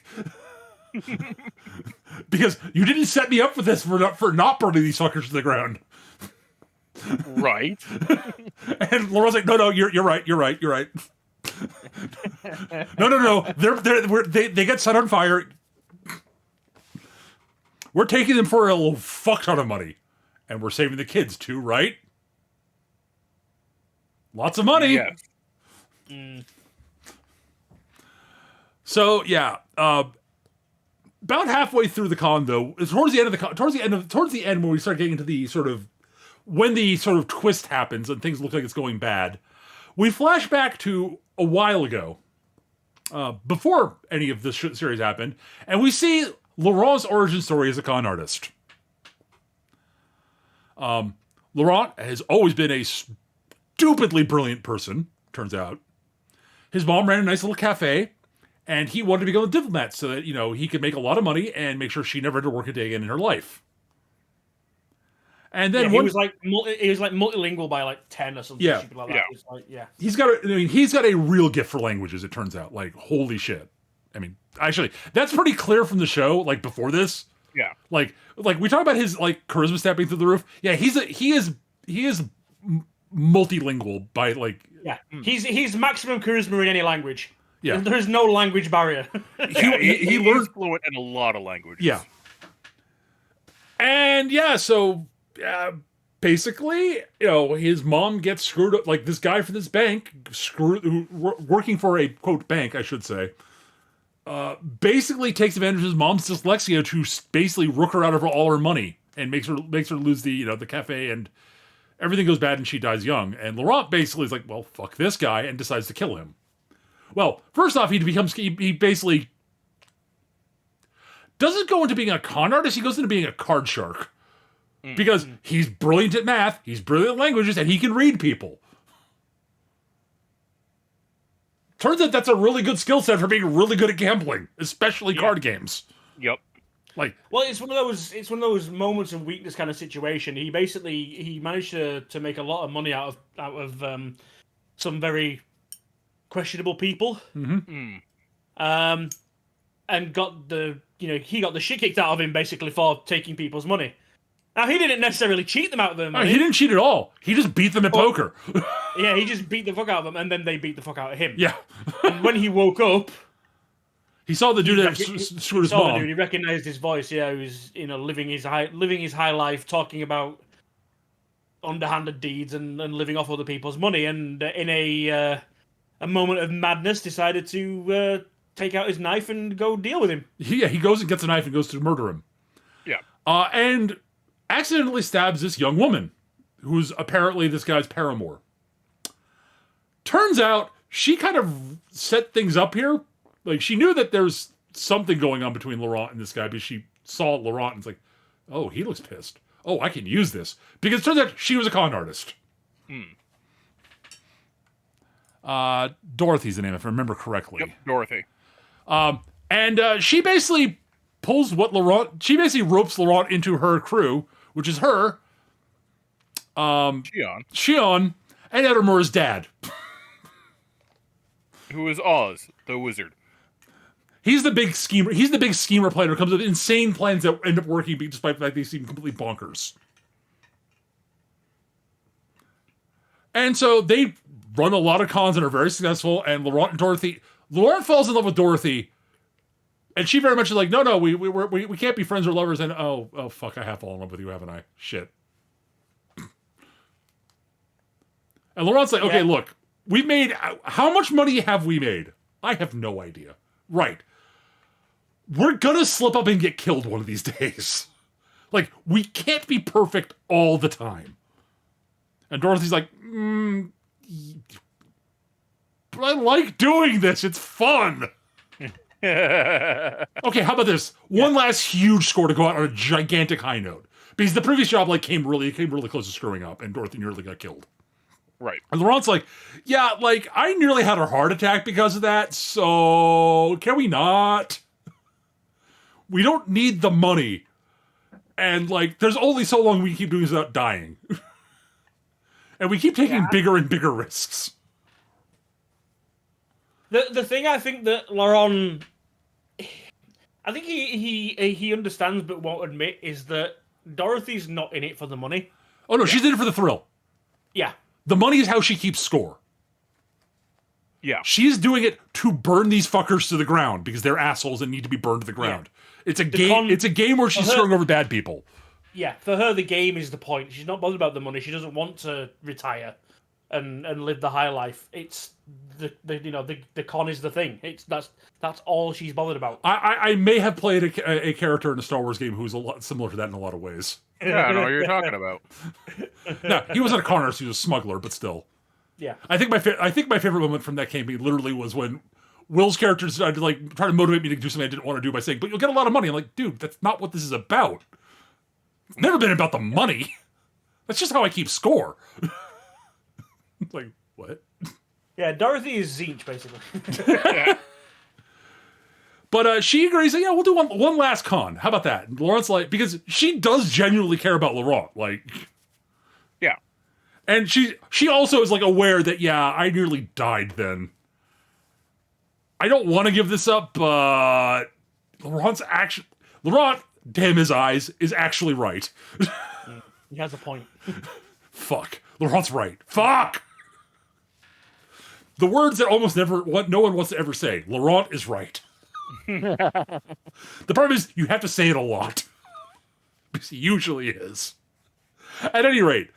Because you didn't set me up for this for not burning these fuckers to the ground. Right. And Laura's like, no, you're right. No. They get set on fire. We're taking them for a little fuck ton of money, and we're saving the kids too, right? Lots of money. Yes. So yeah, about halfway through the con, though, towards the end when we start getting into the sort of when the sort of twist happens and things look like it's going bad, we flash back to a while ago, before any of this series happened, and we see Laurent's origin story as a con artist. Laurent has always been a stupidly brilliant person, turns out. His mom ran a nice little cafe, and he wanted to become a diplomat so that, he could make a lot of money and make sure she never had to work a day again in her life. And then he was like multilingual by like 10 or something. Yeah. Stupid like that. Yeah. It's like, yeah. He's got a real gift for languages, it turns out. Like, holy shit. I mean, actually, that's pretty clear from the show, like before this. Yeah. Like we talk about his like charisma stepping through the roof. Yeah, he is multilingual by like Yeah. He's maximum charisma in any language. Yeah. There is no language barrier. he learned He's fluent in a lot of languages. Yeah. And yeah, so basically, his mom gets screwed up. Like this guy from this bank, working for a quote bank, I should say, basically takes advantage of his mom's dyslexia to basically rook her out of all her money and makes her lose the cafe, and everything goes bad and she dies young. And Laurent basically is like, well, fuck this guy, and decides to kill him. Well, first off, he basically doesn't go into being a con artist. He goes into being a card shark. Because he's brilliant at math, he's brilliant at languages, and he can read people. Turns out that's a really good skill set for being really good at gambling, especially card games. Yep. Well, it's one of those moments of weakness kind of situation. He managed to make a lot of money out of some very questionable people. Mm-hmm. And got he got the shit kicked out of him basically for taking people's money. Now, he didn't necessarily cheat them out of their money. No, he didn't cheat at all. He just beat them at poker. Yeah, he just beat the fuck out of them, and then they beat the fuck out of him. Yeah. And when he woke up, he saw the dude that screwed his mom. He recognized his voice. Yeah, he was living his high life, talking about underhanded deeds and living off other people's money. And in a moment of madness, decided to take out his knife and go deal with him. Yeah, he goes and gets a knife and goes to murder him. Yeah. And accidentally stabs this young woman, who's apparently this guy's paramour. Turns out she kind of set things up here. Like, she knew that there's something going on between Laurent and this guy, because she saw Laurent and it's like, oh, he looks pissed. Oh, I can use this. Because it turns out she was a con artist. Dorothy's the name, if I remember correctly. Yep, Dorothy. And she basically she basically ropes Laurent into her crew, which is her, Xion, and Edamura's dad. Who is Oz, the wizard. He's the big schemer. He's the big schemer planner who comes up with insane plans that end up working despite the fact they seem completely bonkers. And so they run a lot of cons and are very successful, and Laurent falls in love with Dorothy. And she very much is like, no, we can't be friends or lovers. And oh fuck, I have fallen in love with you, haven't I? Shit. And Laurent's like, okay, look, we've made, how much money have we made? I have no idea. Right. We're gonna slip up and get killed one of these days. Like, we can't be perfect all the time. And Dorothy's like, but I like doing this. It's fun. Okay, how about this? One last huge score to go out on a gigantic high note. Because the previous job came really close to screwing up, and Dorothy nearly got killed. Right. And Laurent's like, yeah, I nearly had a heart attack because of that, so can we not? We don't need the money. And, there's only so long we can keep doing this without dying. And we keep taking bigger and bigger risks. The thing I think that Laurent, I think he understands but won't admit is that Dorothy's not in it for the money. Oh no, she's in it for the thrill. Yeah. The money is how she keeps score. Yeah. She's doing it to burn these fuckers to the ground because they're assholes and need to be burned to the ground. Yeah. It's a game. It's a game where she's screwing over bad people. Yeah, for her the game is the point. She's not bothered about the money. She doesn't want to retire and live the high life. It's the con is the thing. That's all she's bothered about. I may have played a character in a Star Wars game who's a lot similar to that in a lot of ways. Yeah, I know what you're talking about. No, he wasn't a con artist. He was a smuggler, but still. Yeah. I think my favorite moment from that campaign literally was when Will's character decided to try to motivate me to do something I didn't want to do by saying, "But you'll get a lot of money." I'm like, dude, that's not what this is about. It's never been about the money. That's just how I keep score. Like, what? Yeah, Dorothy is Zinch, basically. But she agrees, yeah, we'll do one last con. How about that? And Laurent's like, because she does genuinely care about Laurent. Yeah. And she also is aware that, yeah, I nearly died then. I don't want to give this up, but Laurent, damn his eyes, is actually right. He has a point. Fuck. Laurent's right. Fuck! The words that no one wants to ever say. Laurent is right. The problem is, you have to say it a lot. Because he usually is. At any rate,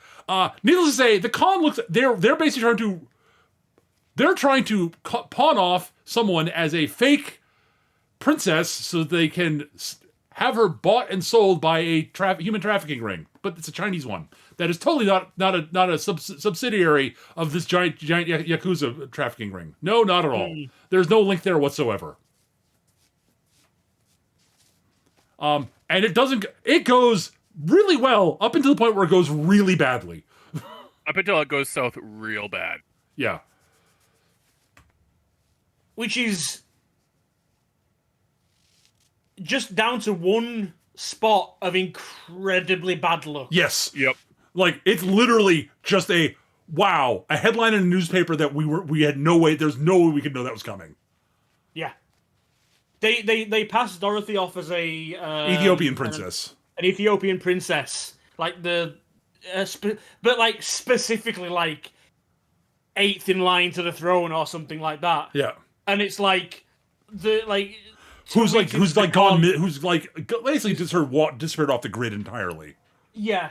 needless to say, the Khan looks. They're basically trying to pawn off someone as a fake princess so they can have her bought and sold by a human trafficking ring. But it's a Chinese one that is totally not a subsidiary of this giant Yakuza trafficking ring. No, not at all. There's no link there whatsoever. And it doesn't. It goes really well up until the point where it goes really badly. Up until it goes south real bad. Yeah. Which is just down to one spot of incredibly bad luck. Yes. Yep. Like, it's literally just a headline in a newspaper that we had no way. There's no way we could know that was coming. Yeah. They passed Dorothy off as a Ethiopian princess. An Ethiopian princess, like but like specifically like 8th in line to the throne or something like that. Yeah. And it's like who's basically disappeared off the grid entirely. Yeah.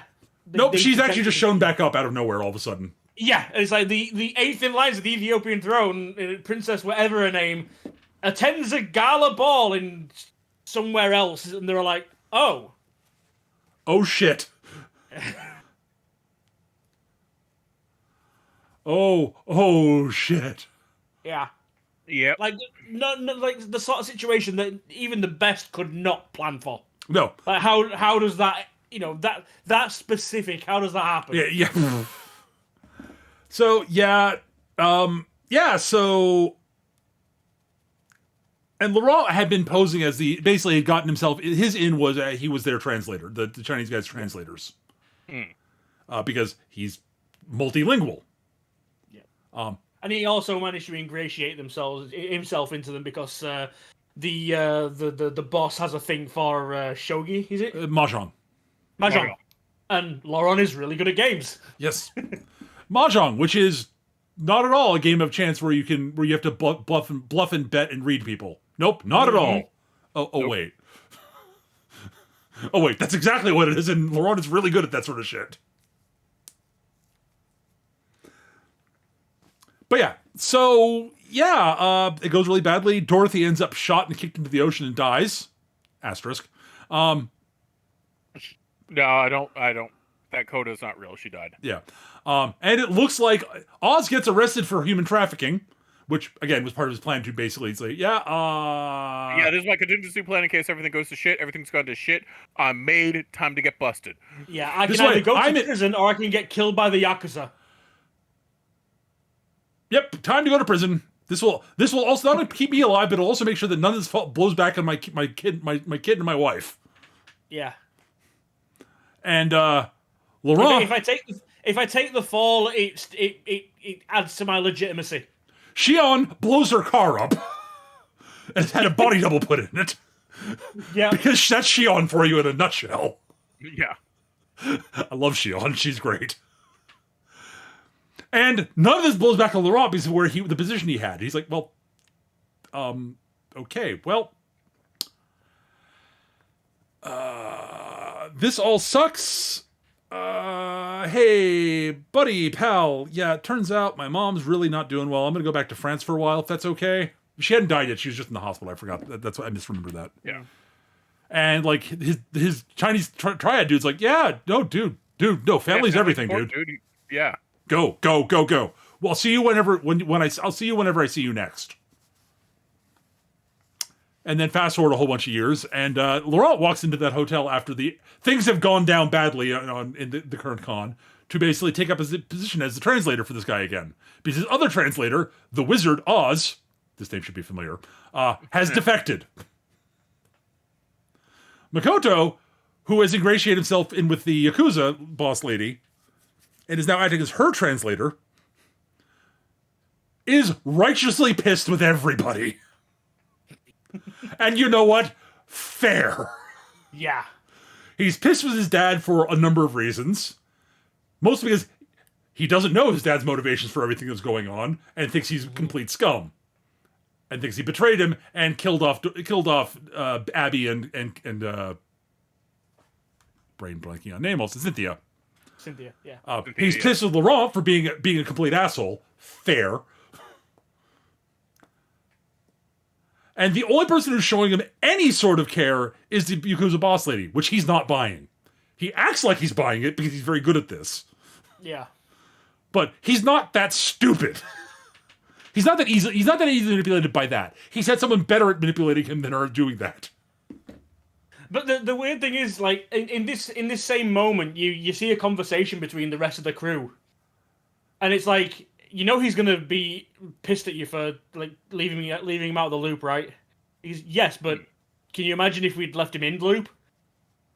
Nope, she's actually just shown back up out of nowhere all of a sudden. Yeah, it's like the 8th in line to the Ethiopian throne, princess whatever her name, attends a gala ball in somewhere else, and they're like, oh shit. oh shit. Yeah. Yep. Like no, like the sort of situation that even the best could not plan for. No. Like how does that, that specific, how does that happen? Yeah. So and Laurent had been posing as basically had gotten himself, his in was he was their translator, the Chinese guy's translators. Because he's multilingual. Yeah. And he also managed to ingratiate himself into them because the boss has a thing for shogi, is it? Mahjong. Mahjong. And Laurent is really good at games. Yes. Mahjong, which is not at all a game of chance where you have to bluff and bet and read people. Nope, not at all. Oh Nope. Wait. Oh wait, that's exactly what it is, and Laurent is really good at that sort of shit. But yeah, so it goes really badly. Dorothy ends up shot and kicked into the ocean and dies. Asterisk. No, I don't. That Coda's not real. She died. Yeah. And it looks like Oz gets arrested for human trafficking, which, again, was part of his plan to basically say, yeah, this is my contingency plan in case everything goes to shit. Everything's gone to shit. I'm made. Time to get busted. Yeah, I can either go to prison or I can get killed by the Yakuza. Yep, time to go to prison. This will also not only keep me alive, but it'll also make sure that none of this blows back on my kid and my wife. Yeah. And Laurent, if I take the fall, it adds to my legitimacy. Shion blows her car up and had a body double put in it. Yeah. Because that's Shion for you in a nutshell. Yeah. I love Shion. She's great. And none of this blows back on Laurent because of the position he had. He's like, well, okay, well, this all sucks. Hey, buddy, pal. Yeah, it turns out my mom's really not doing well. I'm going to go back to France for a while, if that's okay. She hadn't died yet. She was just in the hospital. I forgot. That's why I misremembered that. Yeah. And, like, his Chinese triad dude's like, yeah, no, dude, no, family's everything, dude. Yeah. Go. Well, I'll see you I'll see you whenever I see you next. And then fast forward a whole bunch of years, and Laurent walks into that hotel after things have gone down badly in the current con to basically take up his position as the translator for this guy again. Because his other translator, the wizard Oz, this name should be familiar, has defected. Makoto, who has ingratiated himself in with the Yakuza boss lady, and is now acting as her translator, is righteously pissed with everybody. And you know what? Fair. Yeah. He's pissed with his dad for a number of reasons. Mostly because he doesn't know his dad's motivations for everything that's going on, and thinks he's complete scum. And thinks he betrayed him and killed off Abby and brain blanking on name, also Cynthia. Cynthia, yeah. He's pissed with Laurent for being a complete asshole. Fair. And the only person who's showing him any sort of care is the Yakuza boss lady, which he's not buying. He acts like he's buying it because he's very good at this. Yeah. But he's not that stupid. He's not that easily manipulated by that. He's had someone better at manipulating him than her doing that. But the weird thing is, like, in this same moment, you see a conversation between the rest of the crew. And it's like, you know he's gonna be pissed at you for like leaving him out of the loop, right? Yes, but can you imagine if we'd left him in the loop?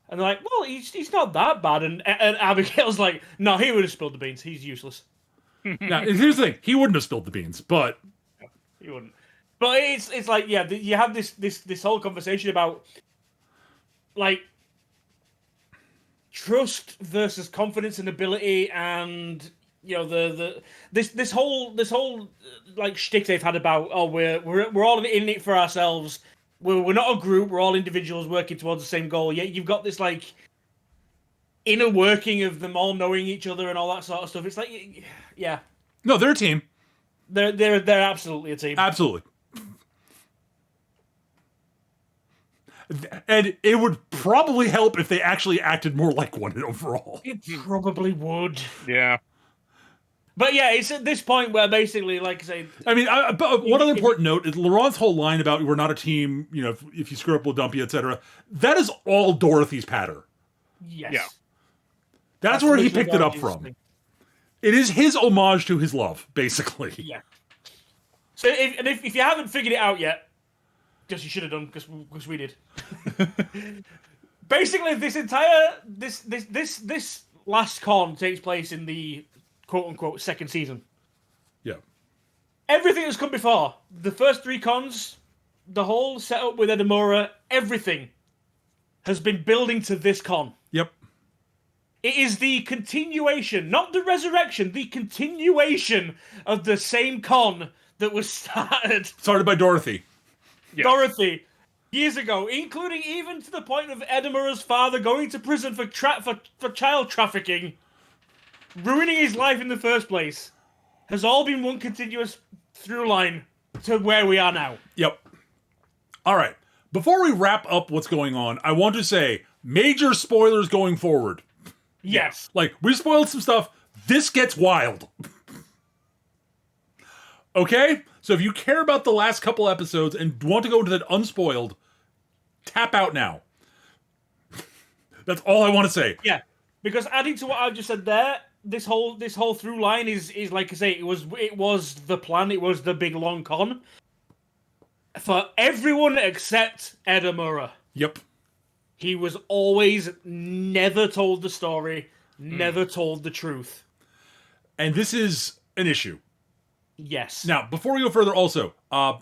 And they're like, well, he's not that bad. And Abigail's like, no, he would have spilled the beans. He's useless. Now, here's the thing: he wouldn't have spilled the beans, but He wouldn't. But it's like, yeah, you have this whole conversation about like trust versus confidence and ability, and you know this whole like shtick they've had about, oh, we're all in it for ourselves. We're not a group. We're all individuals working towards the same goal. Yet you've got this like inner working of them all knowing each other and all that sort of stuff. It's like, yeah, no, they're a team. They're absolutely a team. Absolutely. And it would probably help if they actually acted more like one overall. It probably would. Yeah. But yeah, it's at this point where basically, like I say, I mean, but one other important note is Laurent's whole line about we're not a team, you know, if you screw up, we'll dump you, etc. That is all Dorothy's patter. yes. Yeah. That's where he picked it up from. It is his homage to his love, basically. Yeah. So if you haven't figured it out yet, because you should have done, because we did. Basically, this entire this last con takes place in the quote unquote second season. Yeah. Everything that's come before, the first three cons, the whole setup with Edamura, everything has been building to this con. Yep. It is the continuation, not the resurrection, the continuation of the same con that was Started by Dorothy. Yeah. Dorothy, years ago, including even to the point of Edamura's father going to prison for child trafficking, ruining his life in the first place, has all been one continuous through line to where we are now. Yep. All right. Before we wrap up what's going on, I want to say major spoilers going forward. Yes. Like, we spoiled some stuff. This gets wild. Okay? So if you care about the last couple episodes and want to go into that unspoiled, tap out now. That's all I want to say. Yeah. Because adding to what I just said there, this whole through line is like I say, it was the plan, it was the big long con. For everyone except Edamura. Yep. He was always never told the story, never told the truth. And this is an issue. Yes. Now, before we go further, also,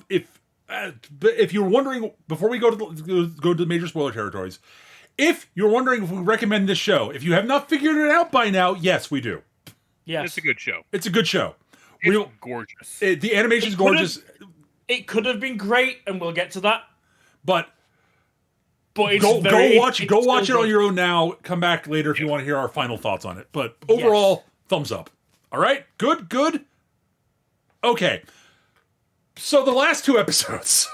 if you're wondering, before we go to the major spoiler territories, if you're wondering if we recommend this show, if you have not figured it out by now, yes, we do. Yes. It's a good show. It's a good show. It's gorgeous. The animation's gorgeous. It could have been great, and we'll get to that. But it's go watch it on good. your own now. Come back later if you want to hear our final thoughts on it. But overall, thumbs up. All right? Good. Okay. So the last two episodes.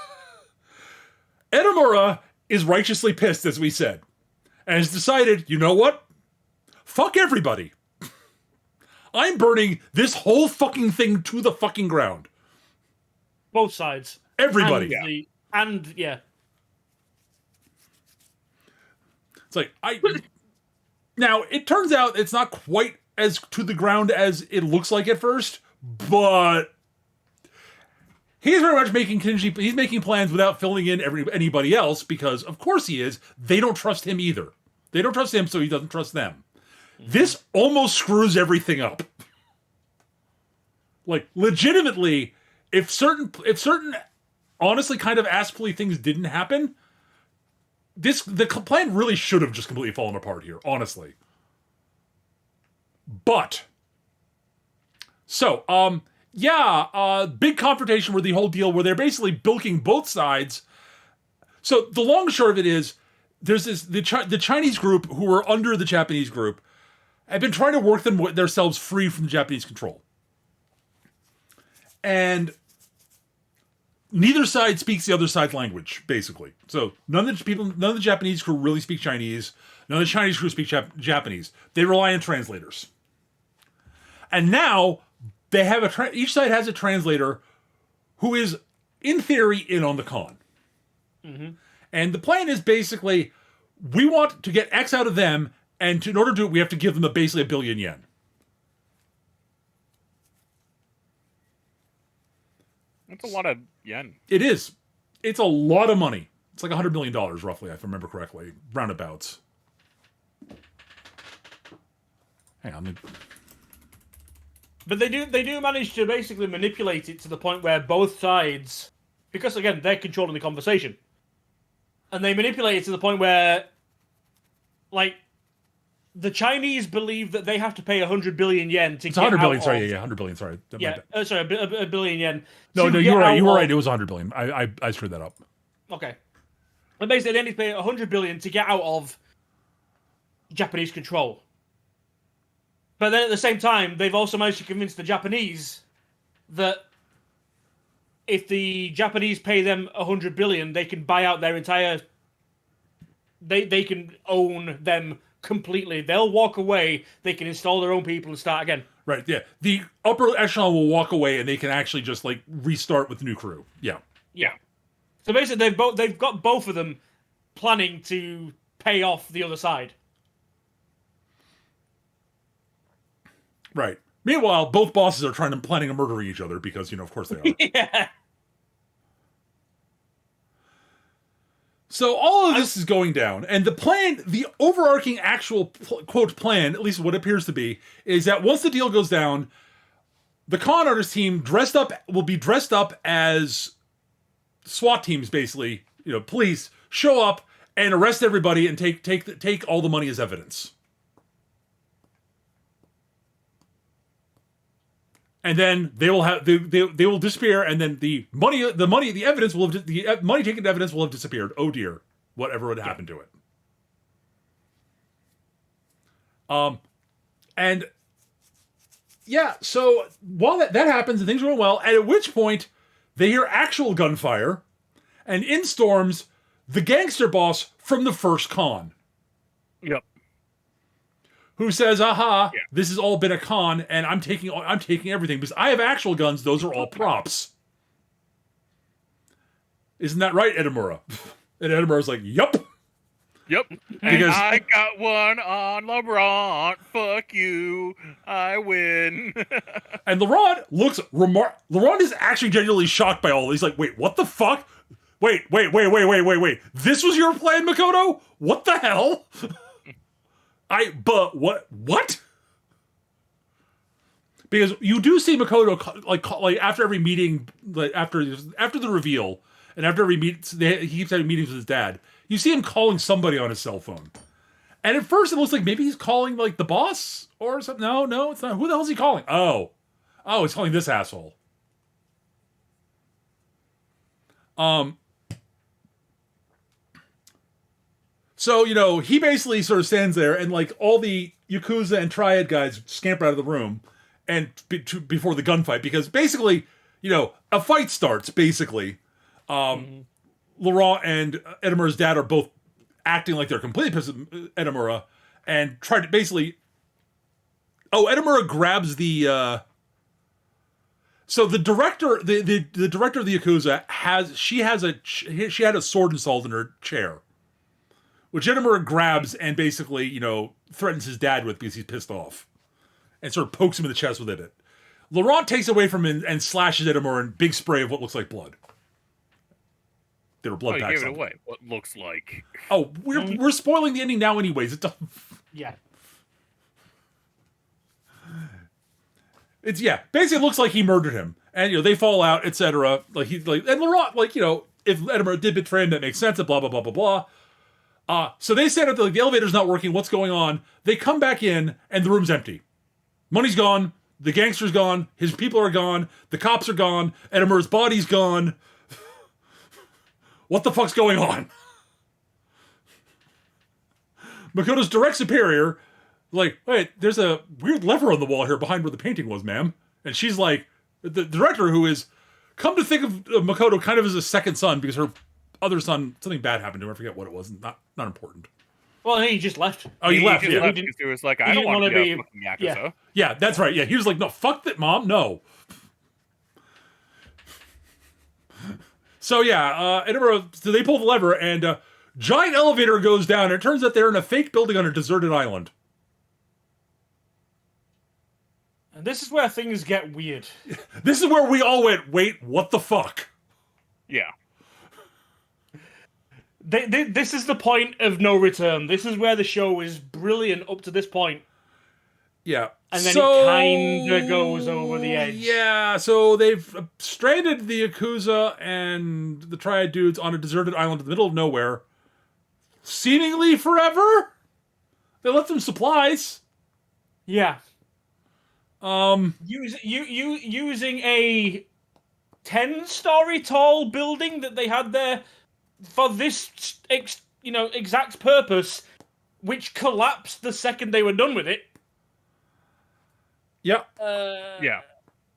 Edamura is righteously pissed, as we said, and has decided, you know what? Fuck everybody. I'm burning this whole fucking thing to the fucking ground. Both sides. Everybody. And yeah. It's like, now, it turns out it's not quite as to the ground as it looks like at first, but he's very much making contingency. He's making plans without filling in anybody else, because of course he is. They don't trust him either. They don't trust him, so he doesn't trust them. This almost screws everything up. Like, legitimately, if certain honestly kind of ass-plea things didn't happen, the plan really should have just completely fallen apart here, honestly. But so, big confrontation where the whole deal where they're basically bilking both sides. So the long and short of it is, there's the Chinese group who are under the Japanese group have been trying to work themselves free from Japanese control. And neither side speaks the other side's language, basically. So none of the Japanese crew really speak Chinese. None of the Chinese crew speak Japanese. They rely on translators. And now they have each side has a translator who is, in theory, in on the con. Mm-hmm. And the plan is basically, we want to get X out of them, and in order to do it, we have to give them basically 1 billion yen. That's a lot of yen. It is. It's a lot of money. It's like $100 million, roughly, if I remember correctly. Roundabouts. Hang on. But they do manage to basically manipulate it to the point where both sides, because again, they're controlling the conversation. And they manipulate it to the point where, like, the Chinese believe that they have to pay 100 billion yen to It's get 100 out billion, of... sorry, yeah, 100 billion, sorry. Yeah, sorry, a billion yen. No, to you were get right, out you were of- right, it was 100 billion. I screwed that up. Okay. But basically, they need to pay 100 billion to get out of Japanese control. But then at the same time, they've also managed to convince the Japanese that if the Japanese pay them 100 billion, they can buy out their entire... They can own them completely. They'll walk away, they can install their own people and start again. Right, yeah. The upper echelon will walk away and they can actually just, like, restart with the new crew. Yeah. Yeah. So basically, they've got both of them planning to pay off the other side. Right. Meanwhile, both bosses are planning on murdering each other because, of course they are. Yeah. So all of this is going down, and the plan, the overarching actual quote plan, at least what it appears to be, is that once the deal goes down, the con artist team will be dressed up as SWAT teams, basically, police, show up and arrest everybody and take all the money as evidence. And then they will disappear, and then the money taken evidence will have disappeared. Oh dear, whatever would happen to it. And yeah, so while that happens and things are going well, and at which point they hear actual gunfire, and in storms the gangster boss from the first con. Yep. Who says, "Aha, This has all been a con, and I'm taking everything because I have actual guns. Those are all props." Isn't that right, Edamura? And Edamura's like, "Yup." Yep. And I got one on LeBron. Fuck you. I win. And LeBron is actually genuinely shocked by all this. He's like, "Wait, what the fuck? Wait. This was your plan, Makoto? What the hell?" But what? Because you do see Makoto like after every meeting, like after the reveal, and after every meet, he keeps having meetings with his dad. You see him calling somebody on his cell phone, and at first it looks like maybe he's calling like the boss or something. No, it's not. Who the hell is he calling? Oh, he's calling this asshole. So, he basically sort of stands there and like all the Yakuza and Triad guys scamper out of the room and before the gunfight, because basically, a fight starts basically. Laurent and Edamura's dad are both acting like they're completely pissed at Edamura and try to basically... Edamura grabs the... So the director, the director of the Yakuza she had a sword installed in her chair, which Edamura grabs and basically, threatens his dad with because he's pissed off, and sort of pokes him in the chest with it. Laurent takes away from him and slashes Edamura in big spray of what looks like blood. There were blood packs. You gave it away. What looks like? Oh, we're spoiling the ending now, anyways. It doesn't. Yeah. Basically, it looks like he murdered him, and they fall out, etc. And Laurent, if Edamura did betray him, that makes sense. And blah blah blah blah blah. So they stand up, the elevator's not working. What's going on? They come back in, and the room's empty. Money's gone. The gangster's gone. His people are gone. The cops are gone. Edamura's body's gone. What the fuck's going on? Makoto's direct superior, Like, wait, there's a weird lever on the wall here behind where the painting was, ma'am. And she's like, the director, who is, come to think of Makoto kind of as a second son, because her other son, something bad happened to him. I forget what it was. Not important. Well, he just left. Oh, he left. Just Yeah. left because he was like, I don't didn't want to wanna be a be- fucking Yakuza. yeah. Yeah, that's right. Yeah, he was like, no, fuck that, mom. No. So yeah, so they pull the lever, and giant elevator goes down, and it turns out they're in a fake building on a deserted island. And this is where things get weird. This is where we all went, wait, what the fuck? Yeah. This is the point of no return. This is where the show is brilliant up to this point. Yeah. And then it kinda goes over the edge. Yeah, so they've stranded the Yakuza and the Triad dudes on a deserted island in the middle of nowhere. Seemingly forever? They left them supplies. Yeah. Um, Using a 10-story tall building that they had there for this exact purpose, which collapsed the second they were done with it. yeah. Yeah.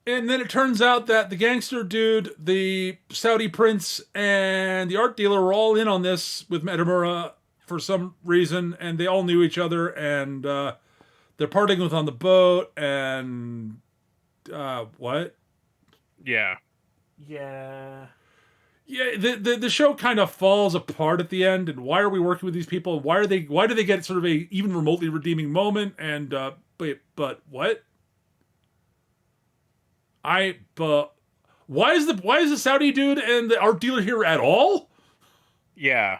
And then it turns out that the gangster dude, the Saudi prince, and the art dealer were all in on this with Metamura for some reason, and they all knew each other, and they're partying with on the boat, and what? Yeah. Yeah. Yeah, the show kind of falls apart at the end, and why are we working with these people? Why do they get sort of a even remotely redeeming moment? And but what? Why is the Saudi dude and the art dealer here at all? Yeah.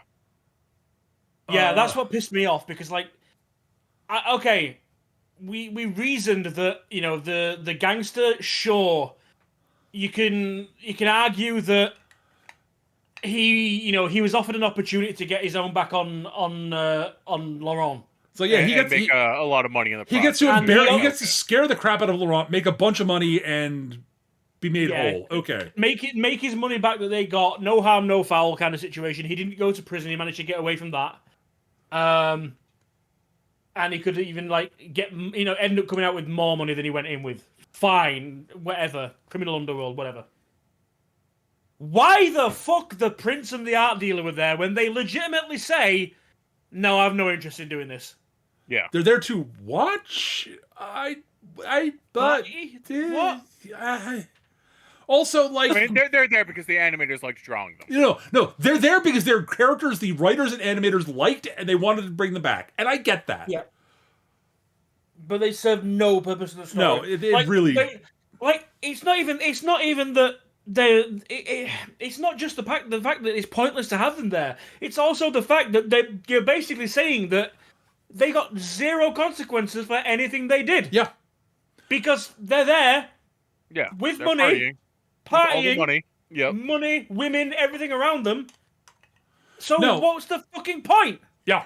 Yeah, that's what pissed me off, because we reasoned that, the gangster, sure, you can argue that he was offered an opportunity to get his own back on Laurent. So yeah, and make a lot of money in the process. he gets to And he gets to scare the crap out of Laurent, make a bunch of money, and be made whole. Okay. Make his money back that they got, no harm, no foul kind of situation. He didn't go to prison. He managed to get away from that. And he could even end up coming out with more money than he went in with. Fine, whatever. Criminal underworld, whatever. Why the fuck the prince and the art dealer were there when they legitimately say, no, I have no interest in doing this? Yeah. They're there to watch. Also, like, I mean, they're there because the animators liked drawing them. No, they're there because they're characters the writers and animators liked, and they wanted to bring them back, and I get that. Yeah. But they serve no purpose in the story. No, it really. It's not even that it's not just the fact that it's pointless to have them there. It's also the fact that you're basically saying that they got zero consequences for anything they did. Yeah. Because they're there. Yeah. With they're money. All the Partying. money. Yep. Money, women, everything around them. So No. what's the fucking point? Yeah.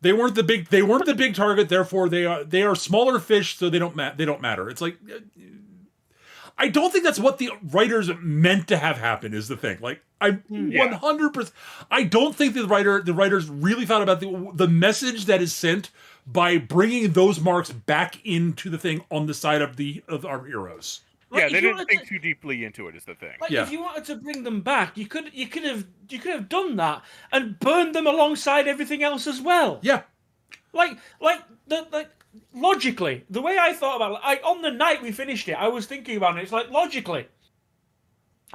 They weren't the big target, therefore they are smaller fish, so they don't matter. It's like, I don't think that's what the writers meant to have happen, is the thing. Like, I'm 100%. I don't think the writers really thought about the message that is sent by bringing those marks back into the thing on the side of our heroes. Yeah, If they you didn't wanted think to- too deeply into it, is the thing. Like, Yeah. if you wanted to bring them back, you could have done that and burned them alongside everything else as well. Yeah. Logically, the way I thought about it, on the night we finished it, I was thinking about it. It's like, logically,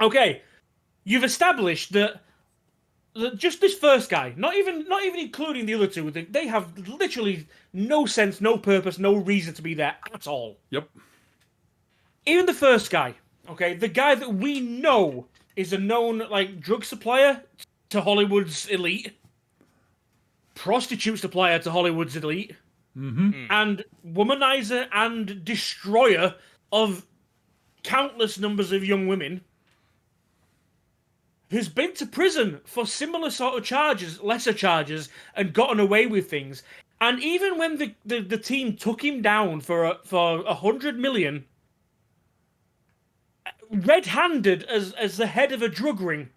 okay, you've established that just this first guy, not even including the other two, they have literally no sense, no purpose, no reason to be there at all. Yep. Even the first guy, okay, the guy that we know is a known drug supplier to Hollywood's elite, prostitute supplier to Hollywood's elite, and womanizer and destroyer of countless numbers of young women, who's been to prison for similar sort of charges, lesser charges, and gotten away with things. And even when the team took him down for 100 million, red-handed as the head of a drug ring,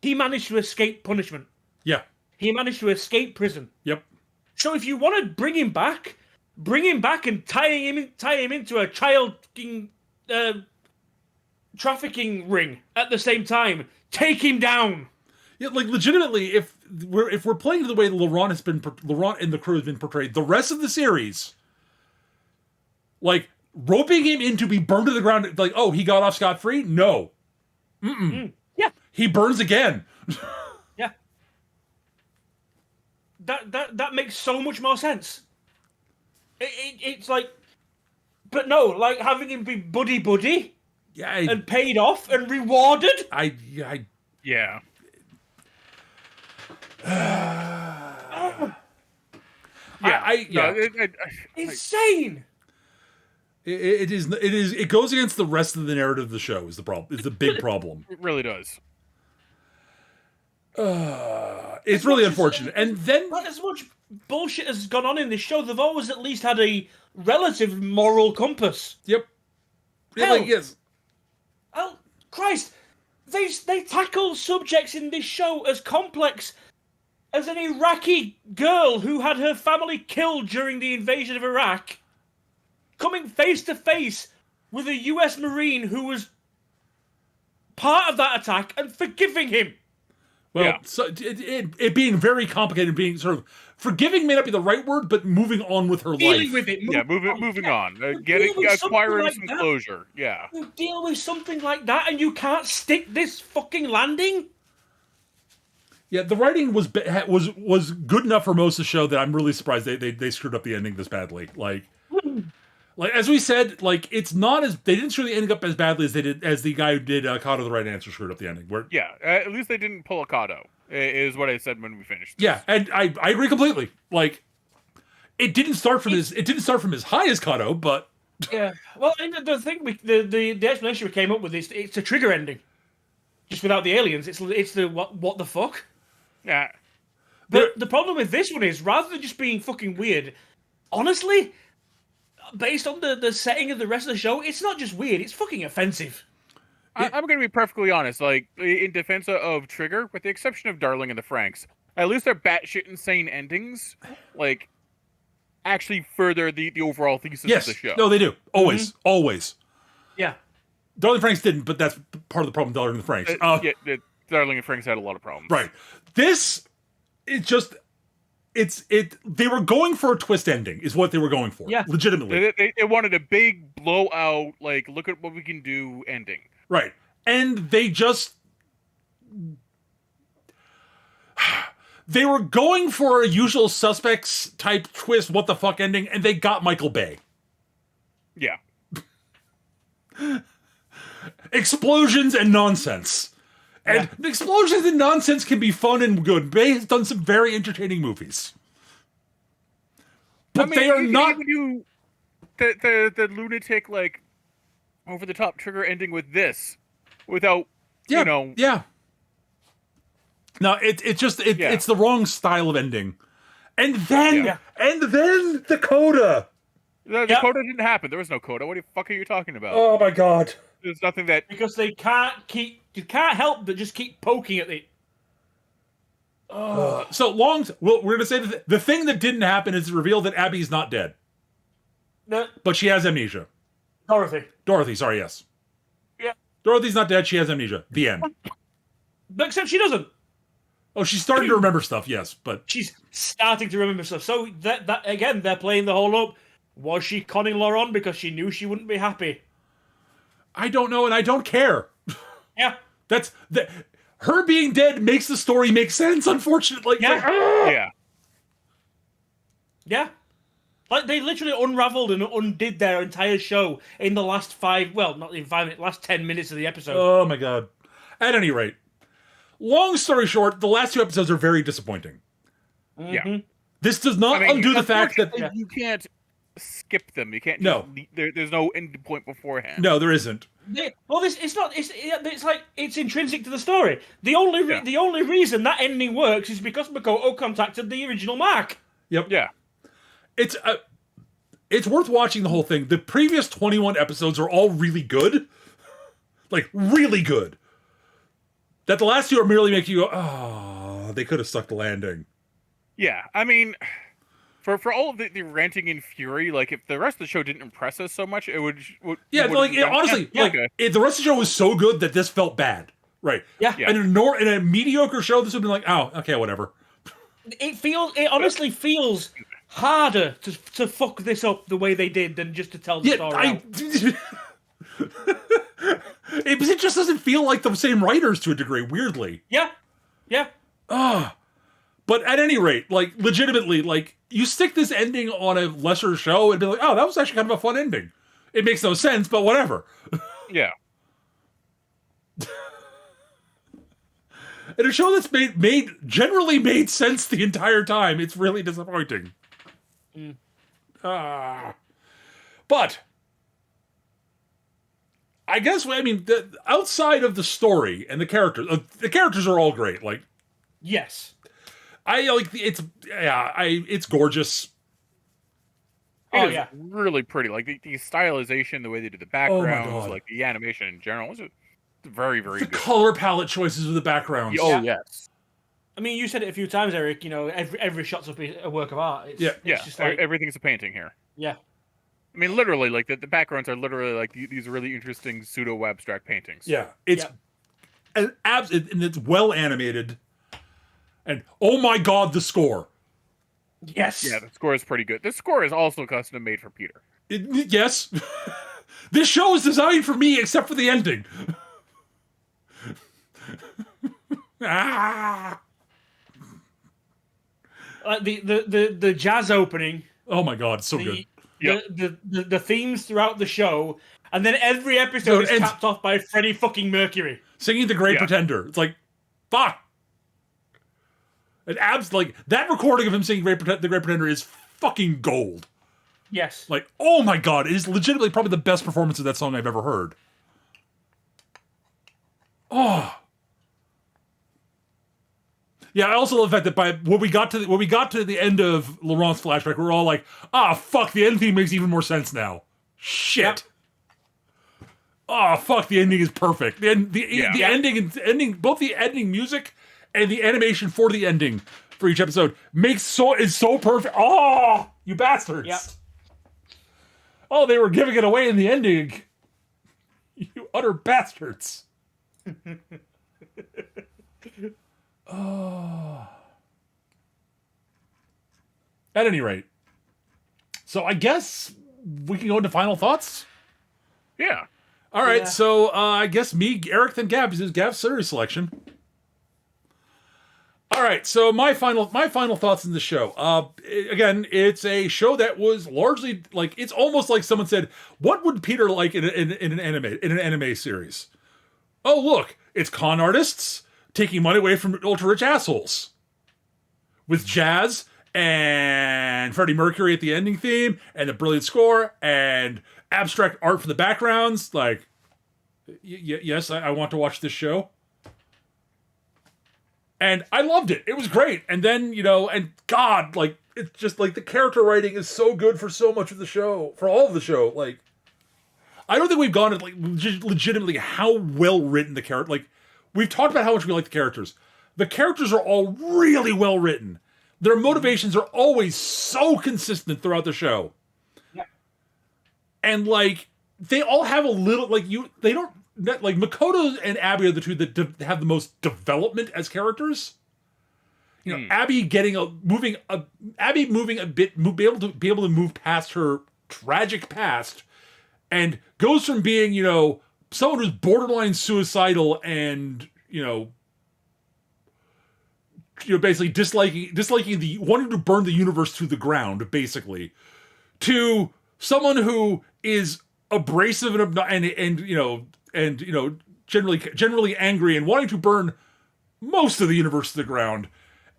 he managed to escape punishment. Yeah. He managed to escape prison. Yep. So if you want to bring him back and tie him into a child trafficking ring at the same time. Take him down. Yeah, like legitimately, if we're playing to the way that Laurent and the crew has been portrayed, the rest of the series, like roping him in to be burned to the ground, like, oh, he got off scot-free? No. Yeah. He burns again. Yeah. That makes so much more sense. It's like, but no, like having him be buddy Yeah, and paid off and rewarded. Yeah. Insane. It goes against the rest of the narrative of the show. Is the problem? Is the big problem. It really does. It's really unfortunate. And then, Not as much bullshit has gone on in this show. They've always at least had a relative moral compass. yep. Hell. Like, yes. Oh Christ! They tackle subjects in this show as complex as an Iraqi girl who had her family killed during the invasion of Iraq, coming face to face with a US Marine who was part of that attack and forgiving him. Well, Yeah. so it being very complicated, being sort of forgiving may not be the right word, but moving on with her Dealing life. with it. Moving on. Deal with something Acquiring like some that. closure. Yeah. You deal with something like that and you can't stick this fucking landing? Yeah, the writing was good enough for most of the show that I'm really surprised they screwed up the ending this badly. Like as we said, like it's not as they didn't screw the ending up as badly as the guy who did Kato the Right Answer screwed up the ending. Where Yeah. At least they didn't pull a Kato, is what I said when we finished. yeah, and I agree completely. Like it didn't start from as high as Kato, but Yeah. Well, and the thing, the explanation we came up with is it's a trigger ending, just without the aliens. It's the what the fuck. Yeah. But the problem with this one is, rather than just being fucking weird, honestly, based on the setting of the rest of the show, it's not just weird; it's fucking offensive. I'm going to be perfectly honest. Like, in defense of Trigger, with the exception of Darling and the Franks, at least their batshit insane endings, like, actually further the overall thesis yes, of the show. no, they do always. Yeah. Darling Franks didn't, but that's part of the problem. Darling and the Franks. Darling and Franks had a lot of problems. Right. This, they were going for a twist ending, is what they were going for. Yeah. Legitimately. They wanted a big blowout, like, look at what we can do ending. Right. And they just. They were going for a Usual Suspects type twist, what the fuck ending, and they got Michael Bay. Yeah. Explosions and nonsense. And explosions and nonsense can be fun and good. Bay has done some very entertaining movies. But they are not. Even do the lunatic, like, over the top Trigger ending with this, without, Yeah, you know. Yeah. No, it's the wrong style of ending. And then the coda. The coda didn't happen. There was no coda. What the fuck are you talking about? Oh my god. There's nothing that. Because they can't help but just keep poking at it. So we're going to say the thing that didn't happen is reveal that Abby's not dead, No, but she has amnesia. Dorothy. Sorry, yes. Yeah. Dorothy's not dead. She has amnesia. The end. But except she doesn't. Oh, she's starting to remember stuff. Yes, but She's starting to remember stuff. So that again, they're playing the whole up. Was she conning Laurent because she knew she wouldn't be happy? I don't know, and I don't care. Yeah. Her being dead makes the story make sense. Unfortunately, Yeah. Yeah. Like, they literally unraveled and undid their entire show in the last not in 5 minutes, last 10 minutes of the episode. Oh my god. At any rate, long story short, the last 2 episodes are very disappointing. Yeah. This does not undo the fact that you can't skip them. You can't. No. There's no end point beforehand. no, there isn't. It's like it's intrinsic to the story. The only reason that ending works is because Makoto contacted the original Mark. Yep. Yeah. It's worth watching the whole thing. The previous 21 episodes are all really good. Like, really good. That the last 2 are merely making you go, oh, they could have stuck the landing. Yeah. I mean, for all of the ranting and fury, like if the rest of the show didn't impress us so much, it would. Yeah, would like honestly, like the rest of the show was so good that this felt bad. Right. Yeah. And in a mediocre show, this would be like, oh, okay, whatever. It honestly feels harder to fuck this up the way they did than just to tell the story out. It just doesn't feel like the same writers to a degree, weirdly. Yeah. But at any rate, like, legitimately, like, you stick this ending on a lesser show and be like, oh, that was actually kind of a fun ending. It makes no sense, but whatever. Yeah. And a show that's generally made sense the entire time, it's really disappointing. But I guess, I mean, outside of the story and the characters are all great. Like, Yes. I like it's gorgeous. It is really pretty. Like the stylization, the way they do the backgrounds, God. like the animation in general, was very, very The good. color palette choices of the backgrounds. Oh yes. I mean, you said it a few times, Eric. You know, every shot's a work of art. It's just like, everything's a painting here. yeah. I mean, literally, like the backgrounds are literally like these really interesting pseudo abstract paintings. Yeah, it's and it's well animated. And oh my god, the score! Yes. Yeah, the score is pretty good. The score is also custom made for Peter. Yes, this show is designed for me, except for the ending. The jazz opening. Oh my god, so good. The themes throughout the show, and then every episode is capped off by Freddie fucking Mercury Singing The Great Pretender. It's like, fuck. And like that recording of him singing The Great Pretender is fucking gold. Yes. Like, oh my god, it is legitimately probably the best performance of that song I've ever heard. Oh. Yeah, I also love the fact that when we got to the end of Laurent's flashback, we're all like, fuck, the end theme makes even more sense now. Shit. Yep. Fuck, the ending is perfect. The ending, both the ending music and the animation for the ending for each episode is so perfect. Oh, you bastards. Yep. Oh, they were giving it away in the ending. You utter bastards. Oh. At any rate, so I guess we can go into final thoughts. Yeah. All right. So I guess me, Eric, then Gab. This is Gab's series selection. All right. So my final thoughts in the show. Again, it's a show that was largely like, it's almost like someone said, "What would Peter like in an anime series?" Oh, look, it's con artists taking money away from ultra-rich assholes. With jazz and Freddie Mercury at the ending theme, and the brilliant score, and abstract art for the backgrounds. Like, yes, I want to watch this show. And I loved it. It was great. And then, and God, like, it's just, like, the character writing is so good for so much of the show. For all of the show. Like, I don't think we've gone into, like, legitimately how well written the character, like, we've talked about how much we like the characters. The characters are all really well written. Their motivations are always so consistent throughout the show. Yeah. And, like, they all have a little, like, they don't, like, Makoto and Abby are the two that have the most development as characters. Abby moving a bit, be able to move past her tragic past, and goes from being, someone who's borderline suicidal and, basically disliking wanting to burn the universe to the ground, basically, to someone who is abrasive and generally angry and wanting to burn most of the universe to the ground,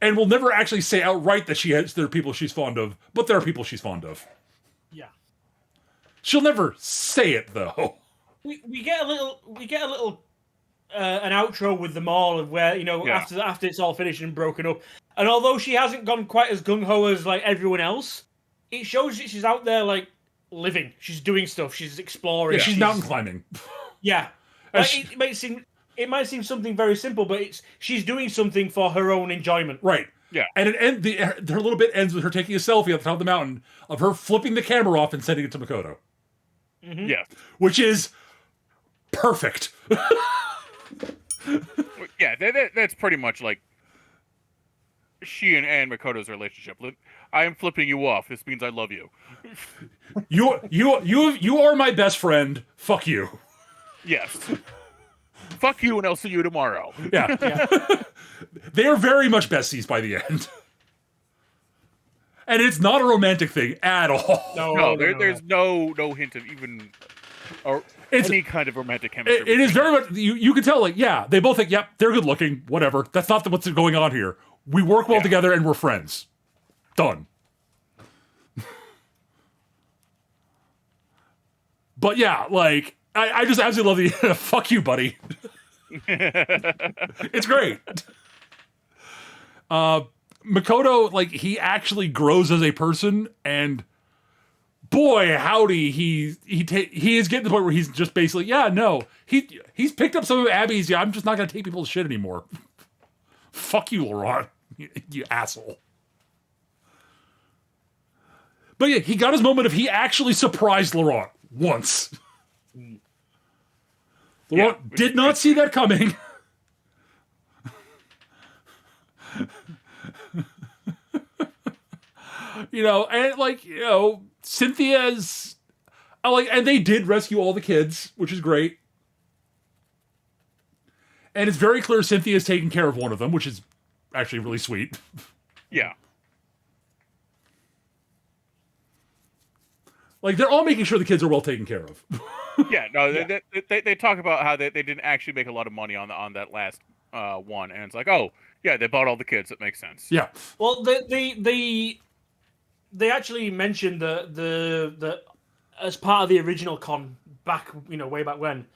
and will never actually say outright that there are people she's fond of, but there are people she's fond of. Yeah. She'll never say it though. We get a little an outro with them all, of where after it's all finished and broken up, and although she hasn't gone quite as gung ho as like everyone else, it shows that she's out there like living. She's doing stuff. She's exploring. Yeah, she's mountain climbing. Yeah, like, it might seem something very simple, but she's doing something for her own enjoyment. Right. Yeah. And her little bit ends with her taking a selfie at the top of the mountain of her flipping the camera off and sending it to Makoto, Yeah. which is perfect. Yeah, that's pretty much like she and Makoto's relationship. I am flipping you off. This means I love you. You are my best friend. Fuck you. Yes. Fuck you, and I'll see you tomorrow. Yeah. They are very much besties by the end. And it's not a romantic thing at all. No, there's no hint of even or any kind of romantic chemistry. It is very much, you can tell, like, yeah, they both think, yep, they're good looking, whatever. That's not what's going on here. We work well together and we're friends. Done. But yeah, like, I just absolutely love the fuck you, buddy. It's great. Makoto, like, he actually grows as a person, and boy, howdy, he is getting to the point where he's just basically, yeah, no, he's picked up some of Abby's. Yeah, I'm just not gonna take people's shit anymore. Fuck you, Laurent, you asshole. But yeah, he got his moment of he actually surprised Laurent once. Laurent did not see that coming. And Cynthia's and they did rescue all the kids, which is great. And it's very clear Cynthia's taking care of one of them, which is actually really sweet. Yeah. Like, they're all making sure the kids are well taken care of. Yeah, no, yeah. They talk about how they didn't actually make a lot of money on that last one, and it's like, oh, yeah, they bought all the kids. It makes sense. Yeah. Well, they actually mentioned the as part of the original con back, way back when,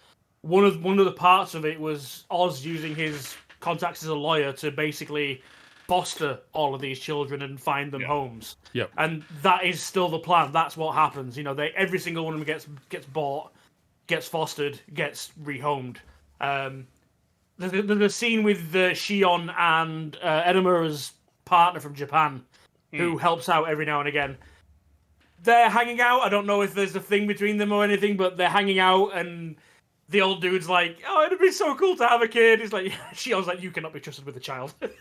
one of the parts of it was Oz using his contacts as a lawyer to basically foster all of these children and find them homes. Yep. And that is still the plan. That's what happens. Every single one of them gets bought, gets fostered, gets rehomed. The scene with Shion and Edamura's partner from Japan, who helps out every now and again. They're hanging out. I don't know if there's a thing between them or anything, but they're hanging out, and the old dude's like, "Oh, it'd be so cool to have a kid." He's like, Shion's like, "You cannot be trusted with a child." But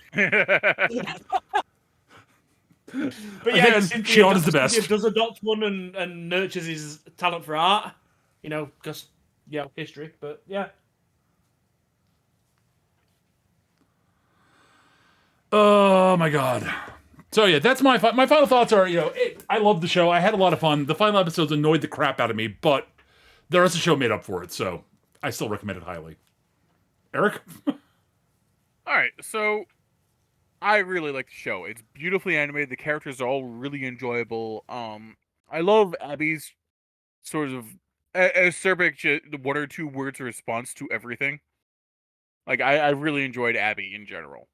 yeah, Shion is the best. Cynthia does adopt one and nurtures his talent for art. Because history. But yeah. Oh my god. So yeah, that's my final thoughts are, I love the show. I had a lot of fun. The final episodes annoyed the crap out of me, but the rest of the show made up for it, so I still recommend it highly. Eric? All right, so I really like the show. It's beautifully animated. The characters are all really enjoyable. I love Abby's sort of acerbic, one or two words response to everything. Like, I really enjoyed Abby in general.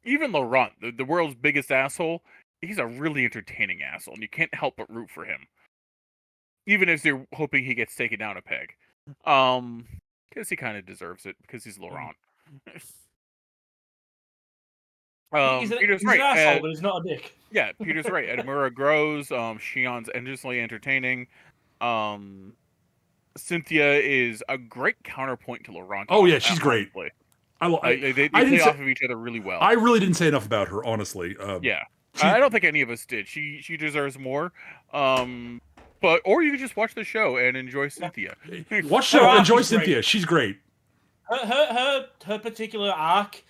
Even Laurent, the world's biggest asshole, he's a really entertaining asshole, and you can't help but root for him. Even if you're hoping he gets taken down a peg. Because he kind of deserves it, because he's Laurent. He's an asshole, but he's not a dick. Yeah, Peter's right. Edamura grows. Shion's endlessly entertaining. Cynthia is a great counterpoint to Laurent. Oh yeah, she's great. They play off of each other really well. I really didn't say enough about her, honestly. Yeah, I don't think any of us did. She deserves more. Or you could just watch the show and enjoy Cynthia. Watch the show, enjoy Cynthia. Great. She's great. Her particular arc,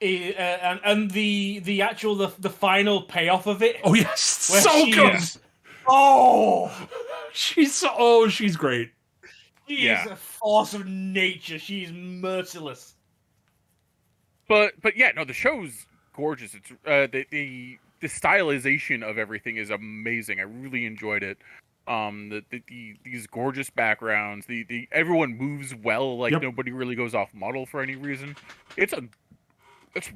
and the actual the final payoff of it. Oh yes, so good. She's great. She is a force of nature. She's merciless. But yeah, no, the show's gorgeous. It's the stylization of everything is amazing. I really enjoyed it. These gorgeous backgrounds. The everyone moves well. Like nobody really goes off model for any reason. It's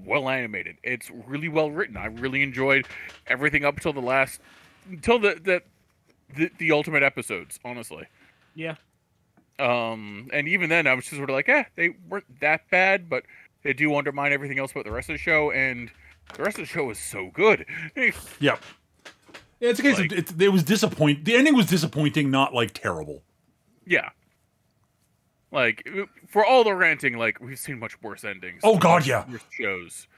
well animated. It's really well written. I really enjoyed everything up until the ultimate episodes. Honestly. Yeah. And even then, I was just sort of like, they weren't that bad, but they do undermine everything else about the rest of the show. And the rest of the show is so good. Yep. Yeah, it's a case Like- of it was disappointing. The ending was disappointing, not like terrible. Yeah. Like, for all the ranting, like, we've seen much worse endings. Oh, to God, much yeah. worse shows.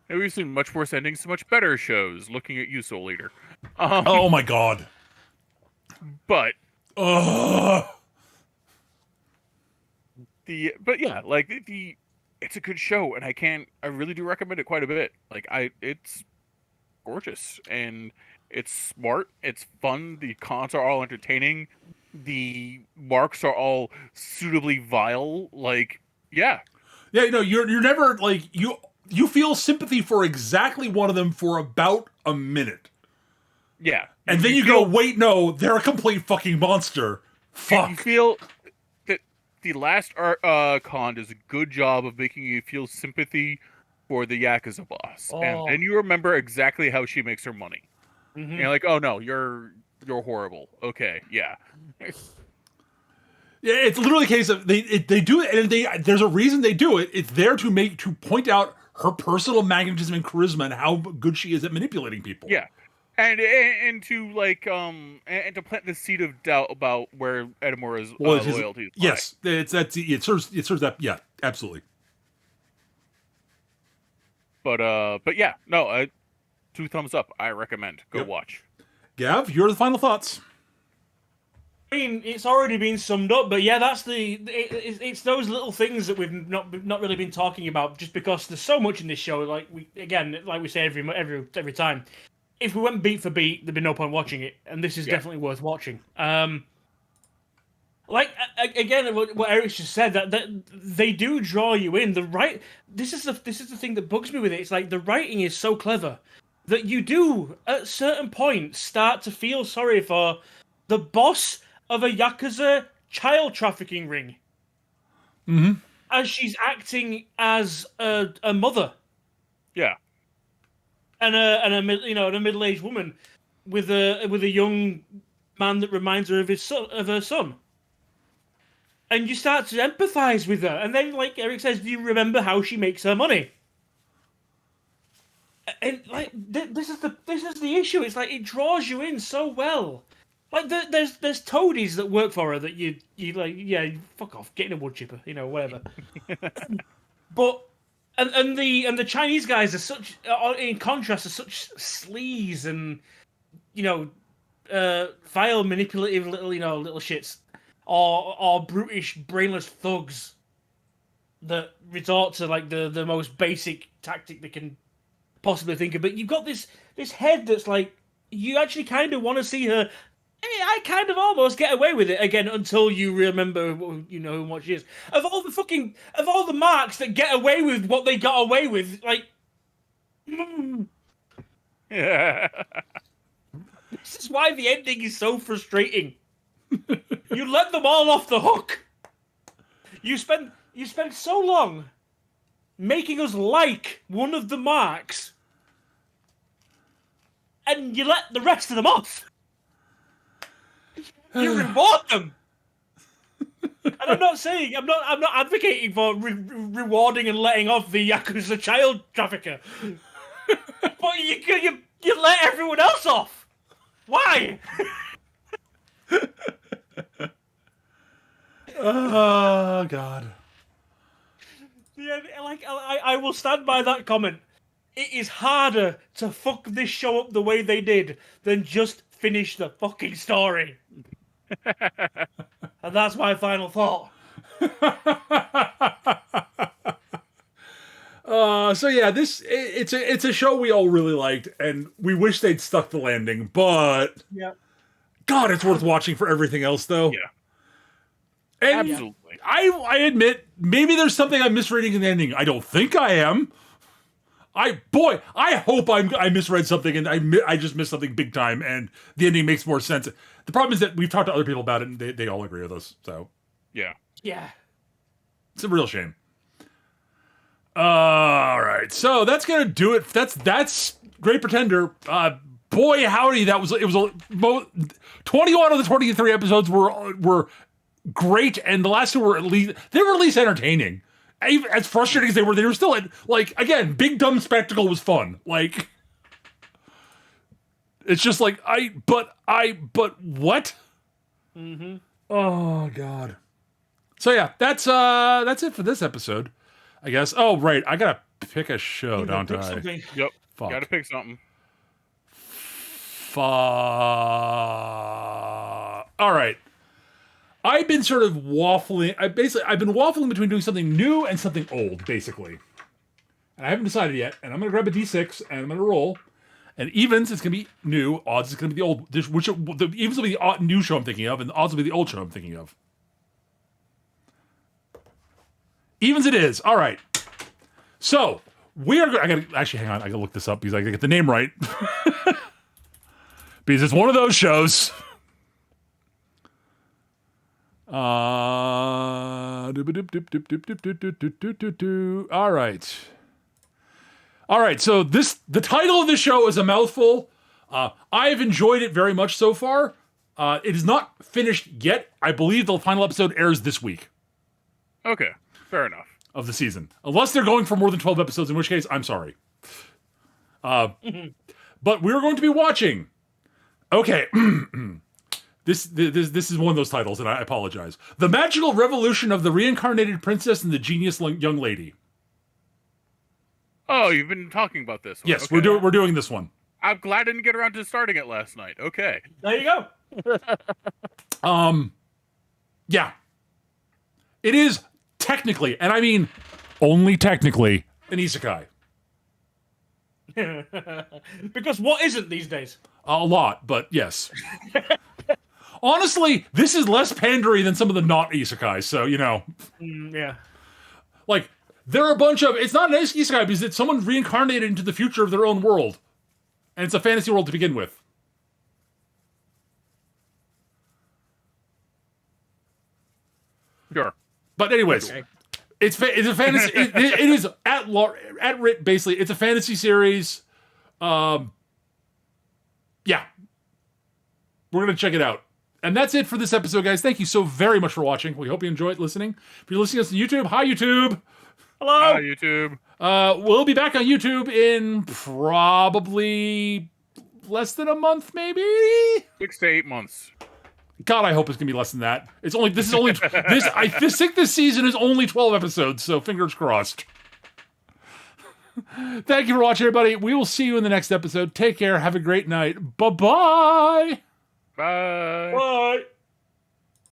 And we've seen much worse endings to much better shows, looking at you, Soul Eater. Oh my god. But, Ugh. but yeah, like, it's a good show, and I really do recommend it quite a bit. Like, it's gorgeous, and it's smart, it's fun, the cons are all entertaining, the marks are all suitably vile, like, yeah. Yeah, no, you're never like you feel sympathy for exactly one of them for about a minute. Yeah. And then you go, wait, no, they're a complete fucking monster. And you Fuck. feel that the last con does a good job of making you feel sympathy for the Yakuza boss. And Oh. then you remember exactly how she makes her money. Mhm. And you're like, oh no, you're horrible. Okay, yeah. Yeah, it's literally a case of they do it, and there's a reason they do it. It's there to point out her personal magnetism and charisma and how good she is at manipulating people. Yeah. And to like and to plant the seed of doubt about where Edamura's Well, his- loyalty is. yes, it serves that. Yeah, absolutely. But yeah, no, 2 thumbs up. I recommend. Go Yep. watch. Gav, your final thoughts. I mean, it's already been summed up, but yeah, that's it's those little things that we've not really been talking about, just because there's so much in this show. Like we say every time, if we went beat for beat, there'd be no point watching it, and this is definitely worth watching. Like again, what Eric just said, that they do draw you in. This is the thing that bugs me with it. It's like the writing is so clever that you do at certain points start to feel sorry for the boss of a Yakuza child trafficking ring. Mm-hmm. As she's acting as a mother Yeah. and a middle-aged woman with a young man that reminds her of her son. And you start to empathize with her, and then, like Eric says, do you remember how she makes her money? And like this is the issue. It's like it draws you in so well. Like there's toadies that work for her that you like, yeah, fuck off, get in a wood chipper, whatever. But and the Chinese guys are such, in contrast, are such sleaze and vile, manipulative little shits, or brutish, brainless thugs that resort to like the most basic tactic they can possibly think of. But you've got this head that's like, you actually kind of want to see her. I kind of almost get away with it again until you remember what she is. Of all the marks that get away with what they got away with, like, Yeah. this is why the ending is so frustrating. You let them all off the hook. You spend so long making us like one of the marks, and you let the rest of them off. You reward them. And I'm not advocating for rewarding and letting off the Yakuza child trafficker. But you let everyone else off. Why? Oh god. Yeah, like I will stand by that comment. It is harder to fuck this show up the way they did than just finish the fucking story. And that's my final thought. So yeah, it's a show we all really liked, and we wish they'd stuck the landing. But Yeah. God, it's worth watching for everything else, though. Yeah. And Absolutely. I admit, maybe there's something I'm misreading in the ending. I don't think I am. I hope I misread something and I just missed something big time, and the ending makes more sense. The problem is that we've talked to other people about it, and they all agree with us. So Yeah. Yeah. it's a real shame. All right, so that's gonna do it. That's Great Pretender. Boy, howdy, it was 21 of the 23 episodes were great, and the last two were at least entertaining. even as frustrating as they were still like, again, Big Dumb Spectacle was fun. Like, it's just like, but what? Mm-hmm. Oh, God. So yeah, that's it for this episode, I guess. Oh, right. I gotta pick a show, don't I? Something. Yep. Fuck. Gotta pick something. All right. I've been sort of waffling. I've been waffling between doing something new and something old, basically. And I haven't decided yet. And I'm gonna grab a D6 and I'm gonna roll. And evens, it's gonna be new. Odds, it's gonna be the old. The evens will be the new show I'm thinking of, and the odds will be the old show I'm thinking of. Evens, it is. All right. So we are. I gotta actually hang on. I gotta look this up because I gotta get the name right. Because it's one of those shows. All right. All right. So the title of this show is a mouthful. I've enjoyed it very much so far. It is not finished yet. I believe the final episode airs this week Okay, fair enough. of the season, unless they're going for more than 12 episodes, in which case I'm sorry. But we're going to be watching. Okay. This is one of those titles, and I apologize. The Magical Revolution of the Reincarnated Princess and the Genius Young Lady. Oh, you've been talking about this one. Yes, Okay. we're doing this one. I'm glad I didn't get around to starting it last night. Okay. There you go. Yeah. It is technically, and I mean only technically, an isekai. Because what isn't these days? A lot, but yes. Honestly, this is less pandery than some of the not isekais, so, you know. Yeah. Like, there are a bunch of... It's not an isekai because it's someone reincarnated into the future of their own world. And it's a fantasy world to begin with. Sure. But anyways, Okay. it's a fantasy... it is at writ, basically. It's a fantasy series. Yeah. We're going to check it out. And that's it for this episode, guys. Thank you so very much for watching. We hope you enjoyed listening. If you're listening to us on YouTube, hi, YouTube. Hello. Hi, YouTube. We'll be back on YouTube in probably less than a month, maybe. 6 to 8 months. God, I hope it's gonna be less than that. I think this season is only 12 episodes, so fingers crossed. Thank you for watching, everybody. We will see you in the next episode. Take care. Have a great night. Bye-bye. Bye. Bye.